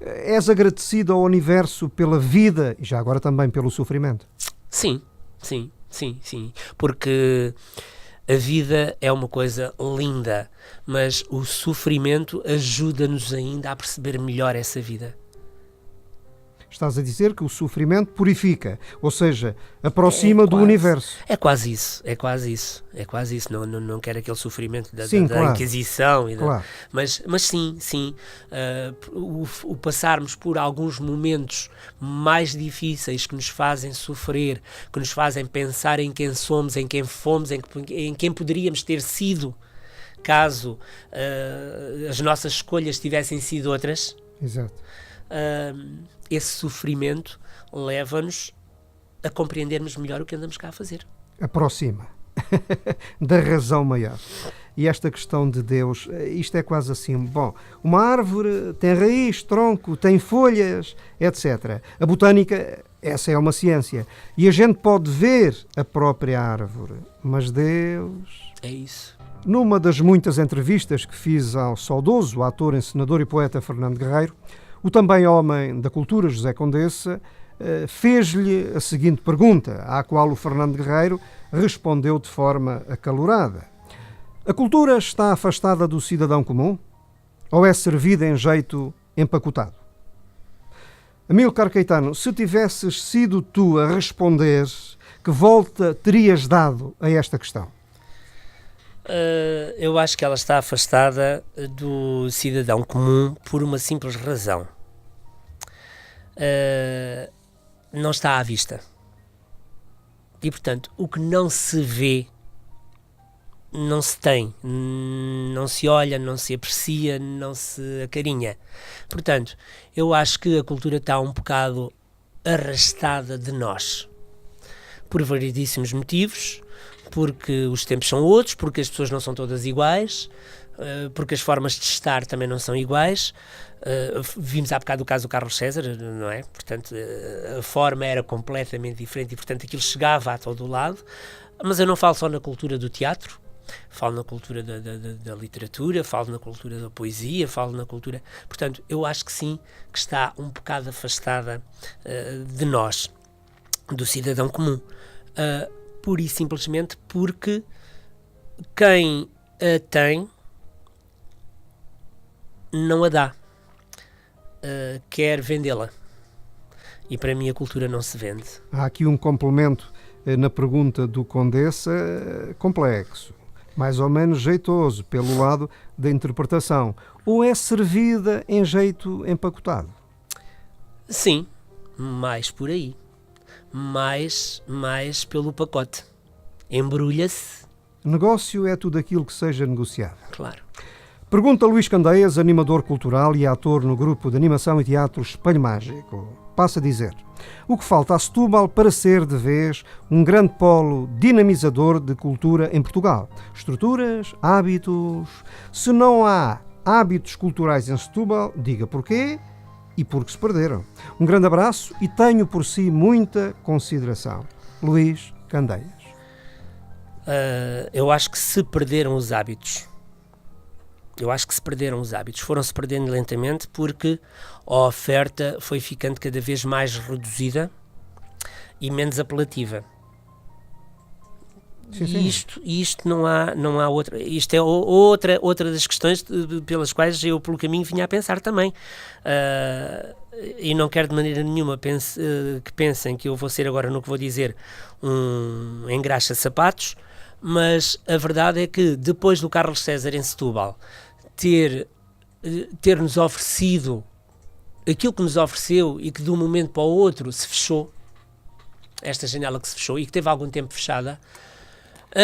S3: És agradecido ao universo pela vida e já agora também pelo sofrimento?
S4: Sim, sim, sim, sim. Porque a vida é uma coisa linda, mas o sofrimento ajuda-nos ainda a perceber melhor essa vida.
S3: Estás a dizer que o sofrimento purifica, ou seja, aproxima do
S4: quase.
S3: universo.
S4: É quase isso, é quase isso, é quase isso. Não quero aquele sofrimento da
S3: Claro.
S4: Inquisição.
S3: Claro.
S4: Mas sim, o passarmos por alguns momentos mais difíceis que nos fazem sofrer, que nos fazem pensar em quem somos, em quem fomos, em quem poderíamos ter sido, caso as nossas escolhas tivessem sido outras.
S3: Exato.
S4: Esse sofrimento leva-nos a compreendermos melhor o que andamos cá a fazer.
S3: Aproxima da razão maior. E esta questão de Deus, isto é quase assim, bom, uma árvore tem raiz, tronco, tem folhas, etc. A botânica, essa é uma ciência. E a gente pode ver a própria árvore, mas Deus...
S4: É isso.
S3: Numa das muitas entrevistas que fiz ao saudoso ator, encenador e poeta Fernando Guerreiro, o também homem da cultura, José Condessa, fez-lhe a seguinte pergunta, à qual o Fernando Guerreiro respondeu de forma acalorada. A cultura está afastada do cidadão comum ou é servida em jeito empacotado? Amílcar Caetano, se tivesses sido tu a responder, que volta terias dado a esta questão?
S4: Eu acho que ela está afastada do cidadão comum por uma simples razão. Não está à vista. E, portanto, o que não se vê, não se tem, não se olha, não se aprecia, não se acarinha. Portanto, eu acho que a cultura está um bocado arrastada de nós. Por variedíssimos motivos, porque os tempos são outros, porque as pessoas não são todas iguais, porque as formas de estar também não são iguais. Vimos há bocado o caso do Carlos César, não é? Portanto, a forma era completamente diferente e, portanto, aquilo chegava a todo lado. Mas eu não falo só na cultura do teatro, falo na cultura da literatura, falo na cultura da poesia, falo na cultura... Portanto, eu acho que sim, que está um bocado afastada de nós, do cidadão comum. Pura e simplesmente porque quem a tem não a dá, quer vendê-la, e para mim a cultura não se vende.
S3: Há aqui um complemento na pergunta do Condessa complexo, mais ou menos jeitoso pelo lado da interpretação, ou é servida em jeito empacotado?
S4: Sim, mais por aí, mais pelo pacote, embrulha-se.
S3: Negócio é tudo aquilo que seja negociado.
S4: Claro.
S3: Pergunta Luís Candeias, animador cultural e ator no grupo de animação e teatro Espelho Mágico. Passa a dizer, o que falta a Setúbal para ser de vez um grande polo dinamizador de cultura em Portugal? Estruturas, hábitos... Se não há hábitos culturais em Setúbal, diga porquê e porque se perderam. Um grande abraço e tenho por si muita consideração. Luís Candeias.
S4: Eu acho que se perderam os hábitos. Foram-se perdendo lentamente porque a oferta foi ficando cada vez mais reduzida e menos apelativa.
S3: Sim.
S4: E isto não há outra. Isto é outra das questões pelas quais eu pelo caminho vinha a pensar também. E não quero de maneira nenhuma que pensem que eu vou ser agora no que vou dizer um engraxa-sapatos, mas a verdade é que depois do Carlos César em Setúbal ter-nos oferecido aquilo que nos ofereceu e que de um momento para o outro se fechou, esta janela que se fechou e que teve algum tempo fechada,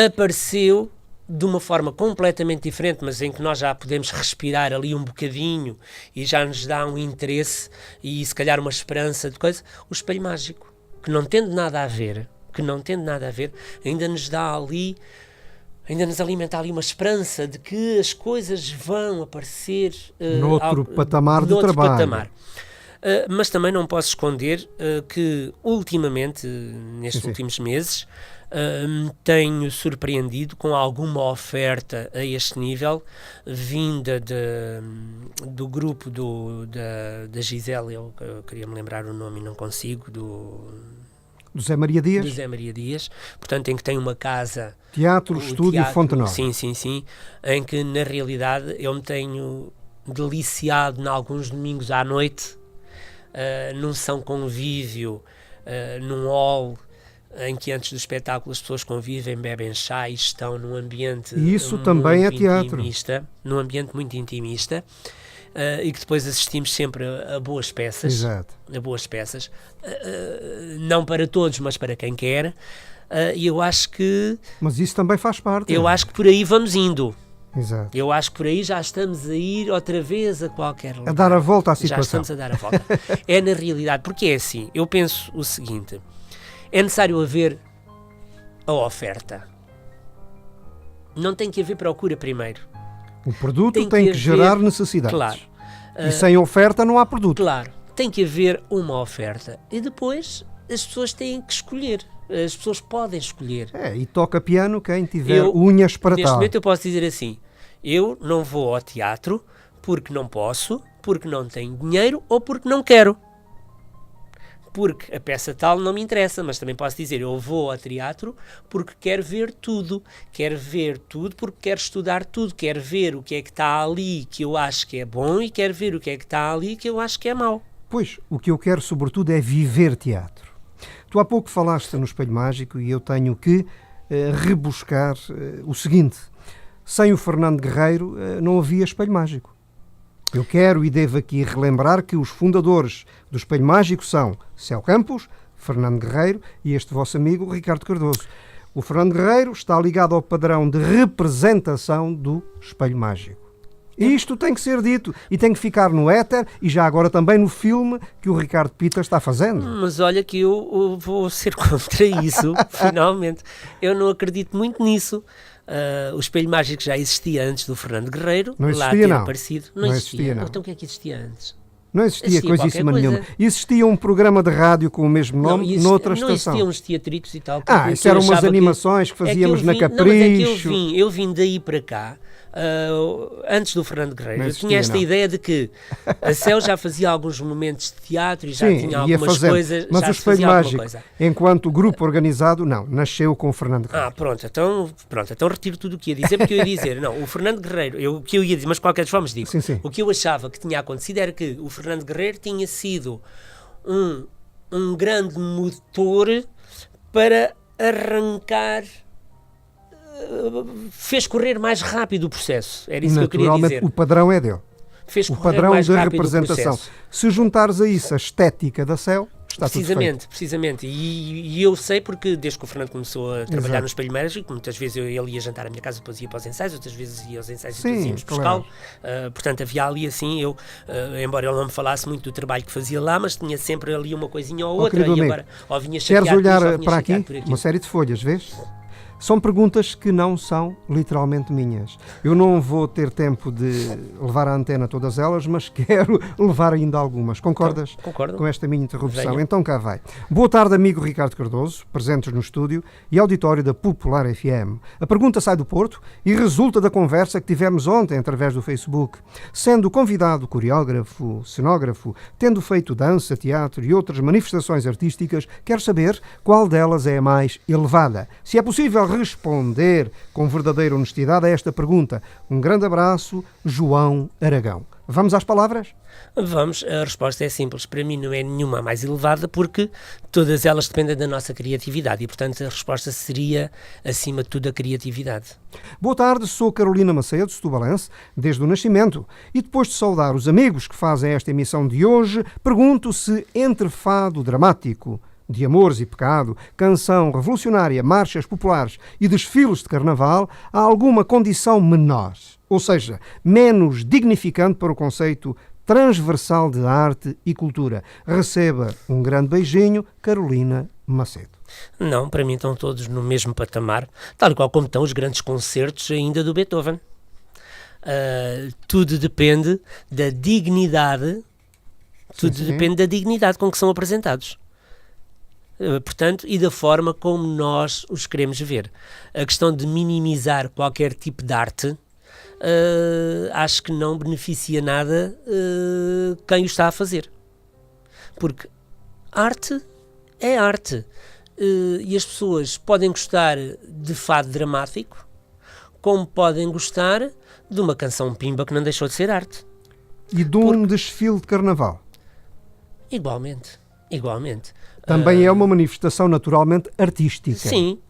S4: apareceu de uma forma completamente diferente, mas em que nós já podemos respirar ali um bocadinho e já nos dá um interesse e se calhar uma esperança de coisa, o Espelho Mágico, que não tendo nada a ver, ainda nos dá ali, ainda nos alimenta ali uma esperança de que as coisas vão aparecer
S3: noutro patamar de trabalho.
S4: Mas também não posso esconder que ultimamente, nestes últimos meses, tenho surpreendido com alguma oferta a este nível, vinda do grupo da Gisele, eu queria me lembrar o nome e não consigo,
S3: Do Zé Maria Dias?
S4: Do Zé Maria Dias, portanto, em que tem uma casa...
S3: Teatro, Estúdio Fonte Nova.
S4: Sim, em que, na realidade, eu me tenho deliciado em alguns domingos à noite, num são convívio, num hall, em que antes do espetáculo as pessoas convivem, bebem chá e estão num ambiente...
S3: E isso também é teatro.
S4: Num ambiente muito intimista. E que depois assistimos sempre a boas peças.
S3: Exato.
S4: A boas peças. Não para todos, mas para quem quer. E eu acho que...
S3: Mas isso também faz parte.
S4: Eu acho que por aí vamos indo.
S3: Exato.
S4: Eu acho que por aí já estamos a ir outra vez a qualquer lugar.
S3: A dar a volta à situação.
S4: Já estamos a dar a volta. É na realidade, porque é assim, eu penso o seguinte, é necessário haver a oferta. Não tem que haver procura primeiro.
S3: O produto tem que gerar necessidades.
S4: Claro.
S3: E sem oferta não há produto.
S4: Claro. Tem que haver uma oferta. E depois as pessoas têm que escolher. As pessoas podem escolher.
S3: E toca piano quem tiver unhas para tal.
S4: Neste momento eu posso dizer assim, eu não vou ao teatro porque não posso, porque não tenho dinheiro ou porque não quero. Porque a peça tal não me interessa, mas também posso dizer, eu vou ao teatro porque quero ver tudo porque quero estudar tudo, quero ver o que é que está ali que eu acho que é bom e quero ver o que é que está ali que eu acho que é mau.
S3: Pois, o que eu quero sobretudo é viver teatro. Tu há pouco falaste no Espelho Mágico e eu tenho que rebuscar o seguinte, sem o Fernando Guerreiro não havia Espelho Mágico. Eu quero e devo aqui relembrar que os fundadores do Espelho Mágico são Céu Campos, Fernando Guerreiro e este vosso amigo Ricardo Cardoso. O Fernando Guerreiro está ligado ao padrão de representação do Espelho Mágico. E isto tem que ser dito e tem que ficar no éter e já agora também no filme que o Ricardo Pita está fazendo.
S4: Mas olha que eu vou ser contra isso, finalmente. Eu não acredito muito nisso. O Espelho Mágico já existia antes do Fernando Guerreiro.
S3: Não existia,
S4: lá ter
S3: não.
S4: Aparecido. Não existia. Então o que é que existia antes?
S3: Não existia coisíssima nenhuma. Existia um programa de rádio com o mesmo nome noutra estação.
S4: Não existiam uns teatritos e tal.
S3: Isso eram umas animações que fazíamos na Capricho.
S4: Eu vim daí para cá, antes do Fernando Guerreiro. Eu tinha esta ideia de que a Céu já fazia alguns momentos de teatro e já tinha algumas coisas.
S3: Mas o Espelho Mágico, enquanto grupo organizado, não, nasceu com o Fernando Guerreiro.
S4: Pronto, então retiro tudo o que ia dizer, porque eu ia dizer, não, o Fernando Guerreiro, o que eu ia dizer, mas de qualquer forma digo,
S3: sim.
S4: O que eu achava que tinha acontecido era que o Fernando Guerreiro tinha sido um grande motor para arrancar, fez correr mais rápido o processo. Era isso que eu queria dizer.
S3: O padrão é dele.
S4: Fez
S3: o
S4: correr
S3: padrão
S4: mais
S3: de
S4: rápido
S3: representação.
S4: O processo.
S3: Se juntares a isso a estética da Céu, está tudo feito.
S4: Precisamente. E eu sei porque desde que o Fernando começou a trabalhar no Espelho Mágico, muitas vezes ele ia jantar à minha casa, depois ia para os ensaios, outras vezes ia aos ensaios e depois íamos buscá-lo. Portanto, havia ali assim, embora ele não me falasse muito do trabalho que fazia lá, mas tinha sempre ali uma coisinha ou outra. E agora, ou vinha chatear.
S3: Queres olhar
S4: por isso,
S3: para aqui? Uma série de folhas, vês? São perguntas que não são literalmente minhas. Eu não vou ter tempo de levar à antena todas elas, mas quero levar ainda algumas. Concordas com esta minha interrupção?
S4: Venho.
S3: Então cá vai. Boa tarde, amigo Ricardo Cardoso, presentes no estúdio e auditório da Popular FM. A pergunta sai do Porto e resulta da conversa que tivemos ontem através do Facebook. Sendo convidado coreógrafo, cenógrafo, tendo feito dança, teatro e outras manifestações artísticas, quero saber qual delas é a mais elevada. Se é possível responder com verdadeira honestidade a esta pergunta. Um grande abraço, João Aragão. Vamos às palavras?
S4: Vamos, a resposta é simples. Para mim não é nenhuma mais elevada porque todas elas dependem da nossa criatividade e, portanto, a resposta seria, acima de tudo, a criatividade.
S3: Boa tarde, sou Carolina Macedo, setubalense, desde o nascimento. E depois de saudar os amigos que fazem esta emissão de hoje, pergunto se entre fado dramático, de amores e pecado, canção revolucionária, marchas populares e desfiles de carnaval, há alguma condição menor, ou seja, menos dignificante para o conceito transversal de arte e cultura. Receba um grande beijinho, Carolina Macedo.
S4: Não, para mim estão todos no mesmo patamar, tal qual como estão os grandes concertos ainda do Beethoven. Tudo depende da dignidade, depende da dignidade com que são apresentados. Portanto, e da forma como nós os queremos ver. A questão de minimizar qualquer tipo de arte, acho que não beneficia nada quem o está a fazer. Porque arte é arte. e as pessoas podem gostar de fado dramático, como podem gostar de uma canção pimba que não deixou de ser arte.
S3: E de um desfile de carnaval.
S4: Igualmente.
S3: Também é uma manifestação naturalmente artística.
S4: Sim,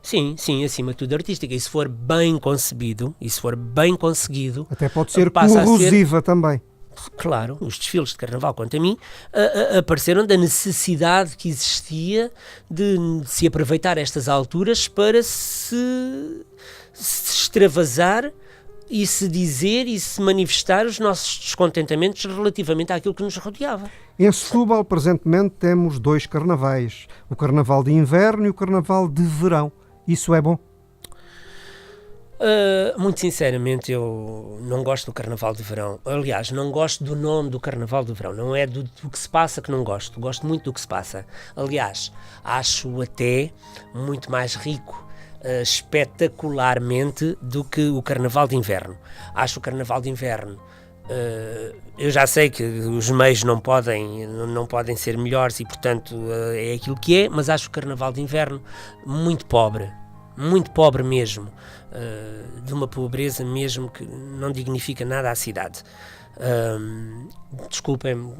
S4: acima de tudo artística. E se for bem concebido, e se for bem conseguido...
S3: Até pode ser
S4: passa
S3: corrosiva também.
S4: Claro, os desfiles de carnaval, quanto a mim, apareceram da necessidade que existia de se aproveitar estas alturas para se extravasar e se dizer e se manifestar os nossos descontentamentos relativamente àquilo que nos rodeava.
S3: Em Setúbal, presentemente, temos 2 carnavais. O carnaval de inverno e o carnaval de verão. Isso é bom?
S4: Muito sinceramente, eu não gosto do carnaval de verão. Aliás, não gosto do nome do carnaval de verão. Não é do que se passa que não gosto. Gosto muito do que se passa. Aliás, acho até muito mais rico espetacularmente do que o carnaval de inverno. Acho o carnaval de inverno, eu já sei que os meios não podem ser melhores e portanto é aquilo que é, mas acho o carnaval de inverno muito pobre mesmo, de uma pobreza mesmo que não dignifica nada à cidade. Desculpem-me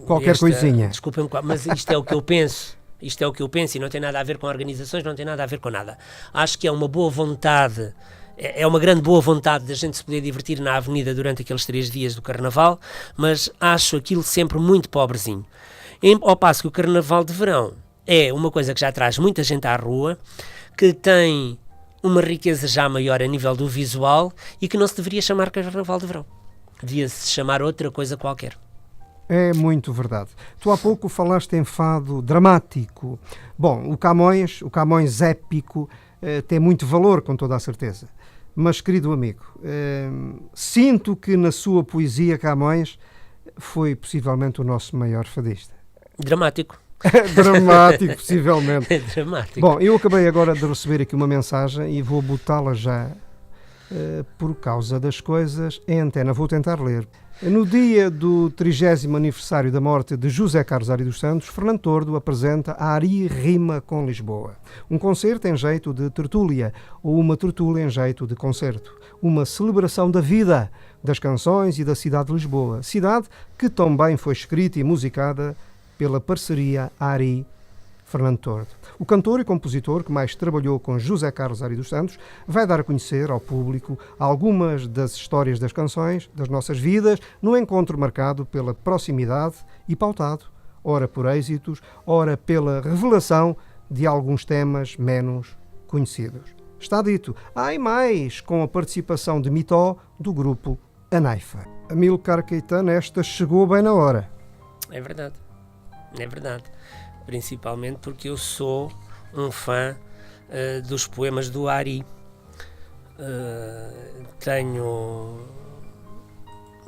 S3: qualquer coisinha,
S4: desculpem-me, mas isto é o que eu penso. Isto é o que eu penso e não tem nada a ver com organizações, não tem nada a ver com nada. Acho que é uma boa vontade, é uma grande boa vontade da gente se poder divertir na avenida durante aqueles 3 dias do Carnaval, mas acho aquilo sempre muito pobrezinho. Ao passo que o Carnaval de Verão é uma coisa que já traz muita gente à rua, que tem uma riqueza já maior a nível do visual e que não se deveria chamar Carnaval de Verão. Devia-se chamar outra coisa qualquer.
S3: É muito verdade. Tu há pouco falaste em fado dramático. Bom, o Camões épico, tem muito valor, com toda a certeza. Mas, querido amigo, sinto que na sua poesia Camões foi possivelmente o nosso maior fadista.
S4: Dramático.
S3: Dramático, possivelmente.
S4: É dramático.
S3: Bom, eu acabei agora de receber aqui uma mensagem e vou botá-la já por causa das coisas em antena. Vou tentar ler. No dia do 30º aniversário da morte de José Carlos Ari dos Santos, Fernando Tordo apresenta a Ari Rima com Lisboa. Um concerto em jeito de tertúlia, ou uma tertúlia em jeito de concerto. Uma celebração da vida, das canções e da cidade de Lisboa. Cidade que também foi escrita e musicada pela parceria Ari-Fernando Tordo. O cantor e compositor que mais trabalhou com José Carlos Ari dos Santos vai dar a conhecer ao público algumas das histórias das canções, das nossas vidas, no encontro marcado pela proximidade e pautado, ora por êxitos, ora pela revelação de alguns temas menos conhecidos. Está dito, há e mais, com a participação de Mitó do grupo Anaifa. Amilcar Caetano, esta chegou bem na hora.
S4: É verdade. Principalmente porque eu sou um fã dos poemas do Ari.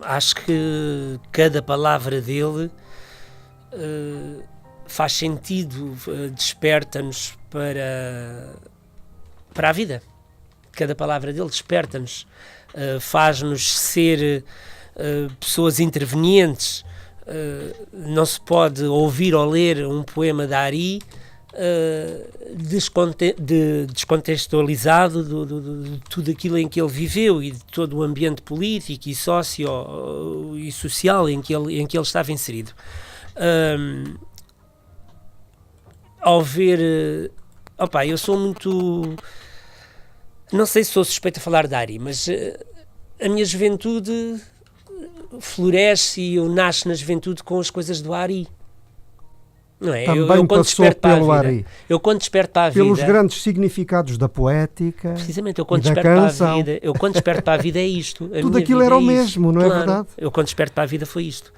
S4: Acho que cada palavra dele faz sentido, desperta-nos para a vida. Cada palavra dele desperta-nos, faz-nos ser pessoas intervenientes. Não se pode ouvir ou ler um poema da Ari descontextualizado de tudo aquilo em que ele viveu e de todo o ambiente político e socio e social em que ele estava inserido. Ao ver... eu sou muito... Não sei se sou suspeito a falar da Ari, mas a minha juventude floresce e eu nasço na juventude com as coisas do Ari. Não é?
S3: Também passou pelo Ari.
S4: Eu quando desperto para a vida...
S3: Pelos grandes significados da poética.
S4: Precisamente, eu quando
S3: e da
S4: desperto
S3: canção.
S4: para a vida... Eu quando desperto para a vida é isto.
S3: Tudo aquilo era o mesmo, não é verdade?
S4: Eu quando desperto para a vida foi isto.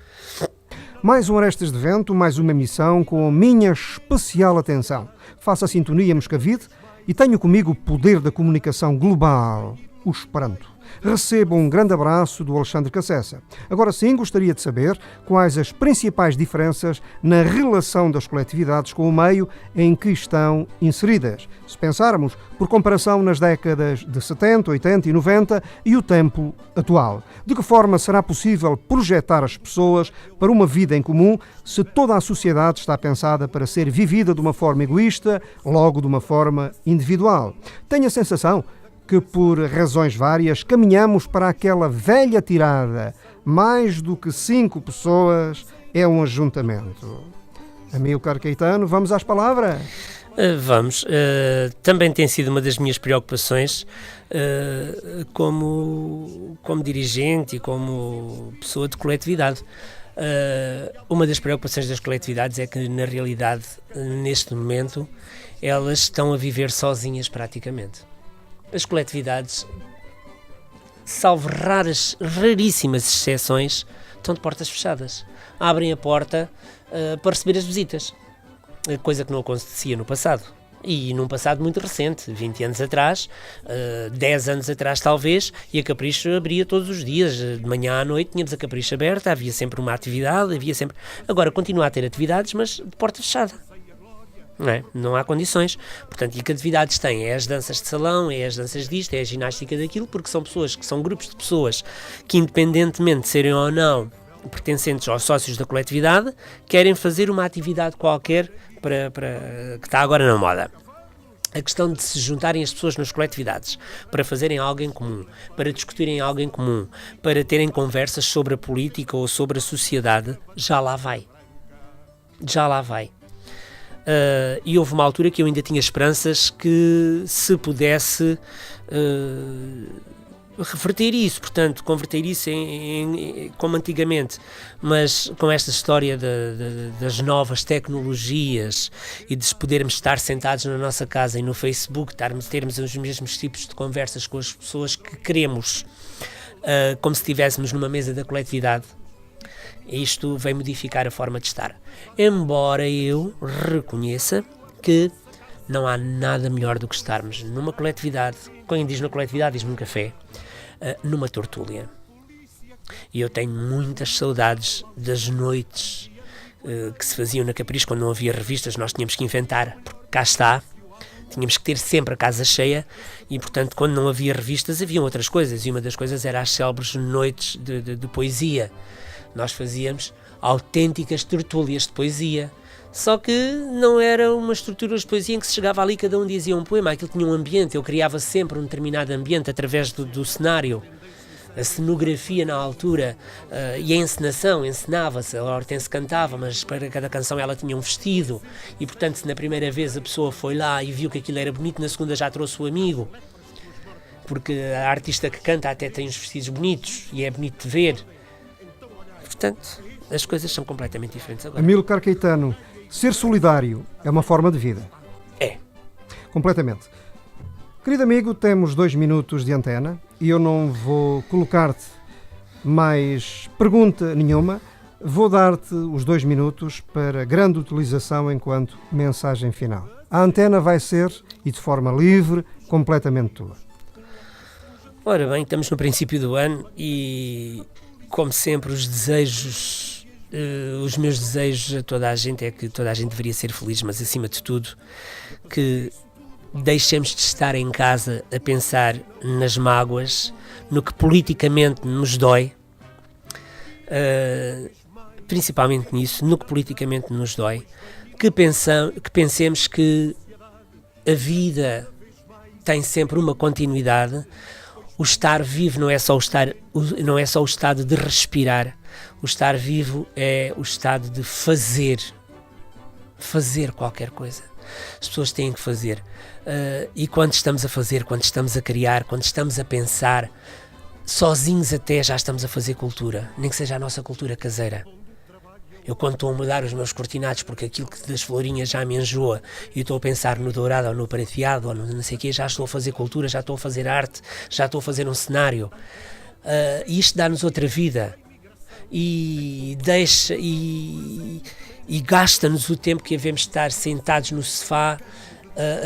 S3: Mais um Arestas de Vento, mais uma emissão com a minha especial atenção. Faço a sintonia Moscavide e tenho comigo o poder da comunicação global. o Esperanto. Recebo um grande abraço do Alexandre Cassessa. Agora sim, gostaria de saber quais as principais diferenças na relação das coletividades com o meio em que estão inseridas. Se pensarmos por comparação nas décadas de 70, 80 e 90 e o tempo atual. De que forma será possível projetar as pessoas para uma vida em comum se toda a sociedade está pensada para ser vivida de uma forma egoísta, logo de uma forma individual? Tenho a sensação que, por razões várias, caminhamos para aquela velha tirada: mais do que 5 pessoas é um ajuntamento. Amílcar Caetano, vamos às palavras?
S4: Vamos. Também tem sido uma das minhas preocupações como dirigente e como pessoa de coletividade. Uma das preocupações das coletividades é que, na realidade, neste momento, elas estão a viver sozinhas praticamente. As coletividades, salvo raríssimas exceções, estão de portas fechadas. Abrem a porta para receber as visitas, coisa que não acontecia no passado. E num passado muito recente, 20 anos atrás, 10 anos atrás talvez, e a Capricho abria todos os dias, de manhã à noite tínhamos a Capricho aberta, havia sempre uma atividade, Agora continua a ter atividades, mas de porta fechada. Não há condições. Portanto, e que atividades têm? É as danças de salão, é as danças disto, é a ginástica daquilo, porque são pessoas que são grupos de pessoas que, independentemente de serem ou não pertencentes aos sócios da coletividade, querem fazer uma atividade qualquer que está agora na moda. A questão de se juntarem as pessoas nas coletividades para fazerem algo em comum, para discutirem algo em comum, para terem conversas sobre a política ou sobre a sociedade, já lá vai. E houve uma altura que eu ainda tinha esperanças que se pudesse reverter isso, portanto, converter isso em como antigamente, mas com esta história das novas tecnologias e de podermos estar sentados na nossa casa e no Facebook, termos os mesmos tipos de conversas com as pessoas que queremos, como se estivéssemos numa mesa da coletividade. Isto vem modificar a forma de estar. Embora eu reconheça que não há nada melhor do que estarmos numa coletividade, quem diz na coletividade diz num café, numa tertúlia. E eu tenho muitas saudades das noites que se faziam na Capricho, quando não havia revistas, nós tínhamos que inventar, porque cá está, tínhamos que ter sempre a casa cheia e, portanto, quando não havia revistas, haviam outras coisas, e uma das coisas era as célebres noites de poesia. Nós fazíamos autênticas tertúlias de poesia, só que não era uma estrutura de poesia em que se chegava ali e cada um dizia um poema, aquilo tinha um ambiente, eu criava sempre um determinado ambiente através do cenário, a cenografia na altura e a encenação, encenava-se, a Hortense cantava, mas para cada canção ela tinha um vestido e, portanto, se na primeira vez a pessoa foi lá e viu que aquilo era bonito, na segunda já trouxe o amigo, porque a artista que canta até tem os vestidos bonitos e é bonito de ver. Portanto, as coisas são completamente diferentes agora.
S3: Amílcar Caetano, ser solidário é uma forma de vida?
S4: É.
S3: Completamente. Querido amigo, temos 2 minutos de antena e eu não vou colocar-te mais pergunta nenhuma. Vou dar-te os 2 minutos para grande utilização enquanto mensagem final. A antena vai ser, e de forma livre, completamente tua.
S4: Ora bem, estamos no princípio do ano e, como sempre, os meus desejos a toda a gente é que toda a gente deveria ser feliz, mas acima de tudo que deixemos de estar em casa a pensar nas mágoas, no que politicamente nos dói, principalmente nisso, no que politicamente nos dói, que pensemos que a vida tem sempre uma continuidade. O estar vivo não é só o estado de respirar. O estar vivo é o estado de fazer qualquer coisa. As pessoas têm que fazer. E quando estamos a fazer, quando estamos a criar, quando estamos a pensar, sozinhos até já estamos a fazer cultura, nem que seja a nossa cultura caseira. Eu, quando estou a mudar os meus cortinados porque aquilo das florinhas já me enjoa e estou a pensar no dourado ou no prateado ou no não sei o quê, já estou a fazer cultura, já estou a fazer arte, já estou a fazer um cenário. E isto dá-nos outra vida e gasta-nos o tempo que devemos estar sentados no sofá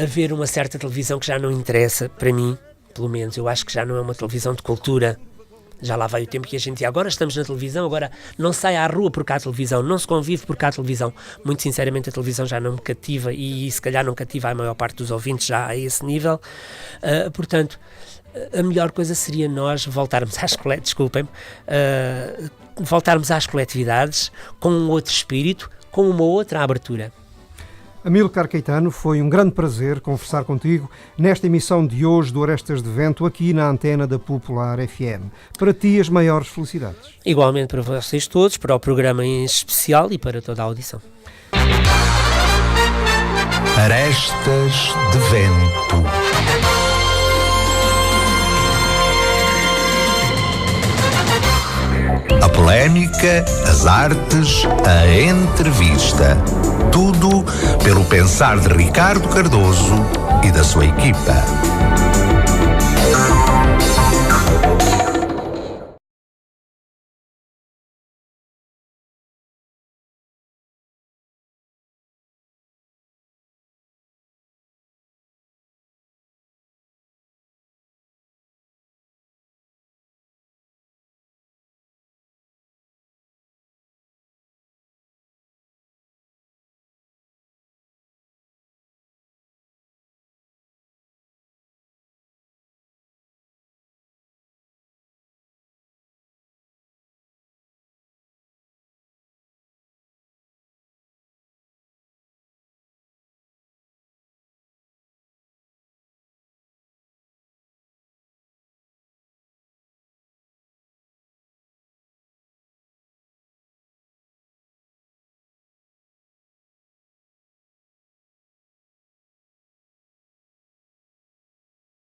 S4: a ver uma certa televisão que já não interessa para mim, pelo menos. Eu acho que já não é uma televisão de cultura. Já lá vai o tempo que a gente... Agora estamos na televisão, agora não sai à rua porque há televisão, não se convive porque há televisão. Muito sinceramente, a televisão já não me cativa e se calhar não cativa a maior parte dos ouvintes já a esse nível. Portanto, a melhor coisa seria nós voltarmos às voltarmos às coletividades com um outro espírito, com uma outra abertura.
S3: Amílcar Caetano, foi um grande prazer conversar contigo nesta emissão de hoje do Arestas de Vento, aqui na antena da Popular FM. Para ti, as maiores felicidades.
S4: Igualmente para vocês todos, para o programa em especial e para toda a audição.
S1: Arestas de Vento. A polémica, as artes, a entrevista. Tudo pelo pensar de Ricardo Cardoso e da sua equipa.